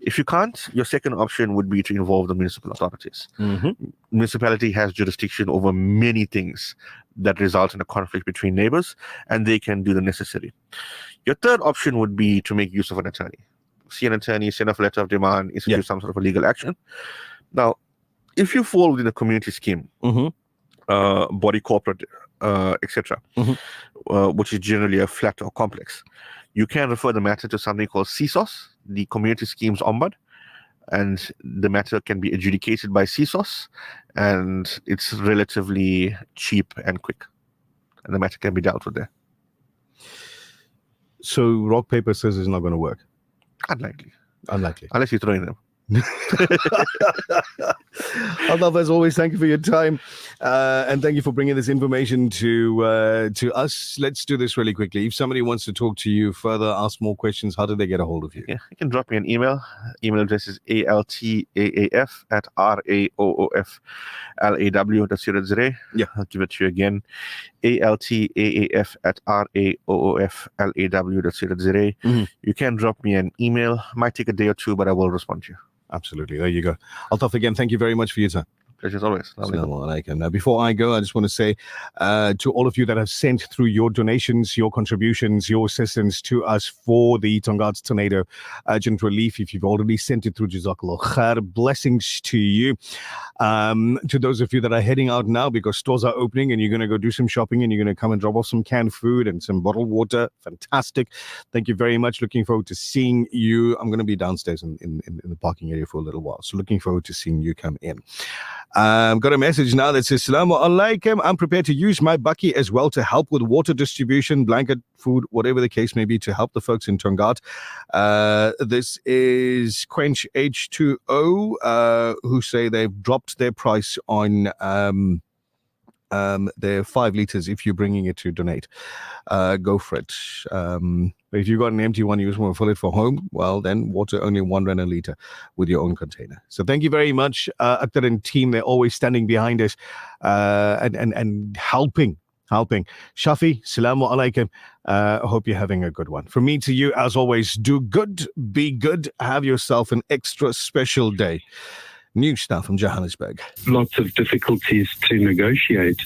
If you can't, your second option would be to involve the municipal authorities. Municipality has jurisdiction over many things that result in a conflict between neighbors, and they can do the necessary. Your third option would be to make use of an attorney. See an attorney, send a letter of demand, institute some sort of a legal action. Now, if you fall within a community scheme, body corporate, etc., which is generally a flat or complex, you can refer the matter to something called CSOS, the Community Schemes Ombud, and the matter can be adjudicated by CSOS, and it's relatively cheap and quick, and the matter can be dealt with there. So rock, paper, scissors is not going to work? Unlikely. Unless you're throwing them. Altaf, as always, thank you for your time, and thank you for bringing this information to us. Let's do this really quickly. If somebody wants to talk to you further, ask more questions, how do they get a hold of you? Yeah, you can drop me an email. Email address is altaaf@raooflaw.co.za. Yeah, I'll give it to you again. altaaf@raooflaw.co.za. You can drop me an email. Might take a day or two, but I will respond to you. Absolutely. There you go. Altaf, again, thank you very much for your time. Pleasure as always. Now, before I go, I just want to say to all of you that have sent through your donations, your contributions, your assistance to us for the Tongaat tornado urgent relief. If you've already sent it through, Jazakallah khair, blessings to you. To those of you that are heading out now because stores are opening and you're going to go do some shopping and you're going to come and drop off some canned food and some bottled water, fantastic. Thank you very much. Looking forward to seeing you. I'm going to be downstairs in the parking area for a little while, so looking forward to seeing you come in. Got a message now that says, Assalamu alaikum. I'm prepared to use my bucky as well to help with water distribution, blanket, food, whatever the case may be, to help the folks in Tongaat. This is Quench H2O, who say they've dropped their price on their 5 liters if you're bringing it to donate. Go for it. But if you've got an empty one, you just want to fill it for home, well, then water only 1 rand a liter with your own container. So thank you very much, Akhtar and team. They're always standing behind us and helping. Shafi, salamu alaikum. I hope you're having a good one. From me to you, as always, do good, be good, have yourself an extra special day. New stuff from Johannesburg. Lots of difficulties to negotiate.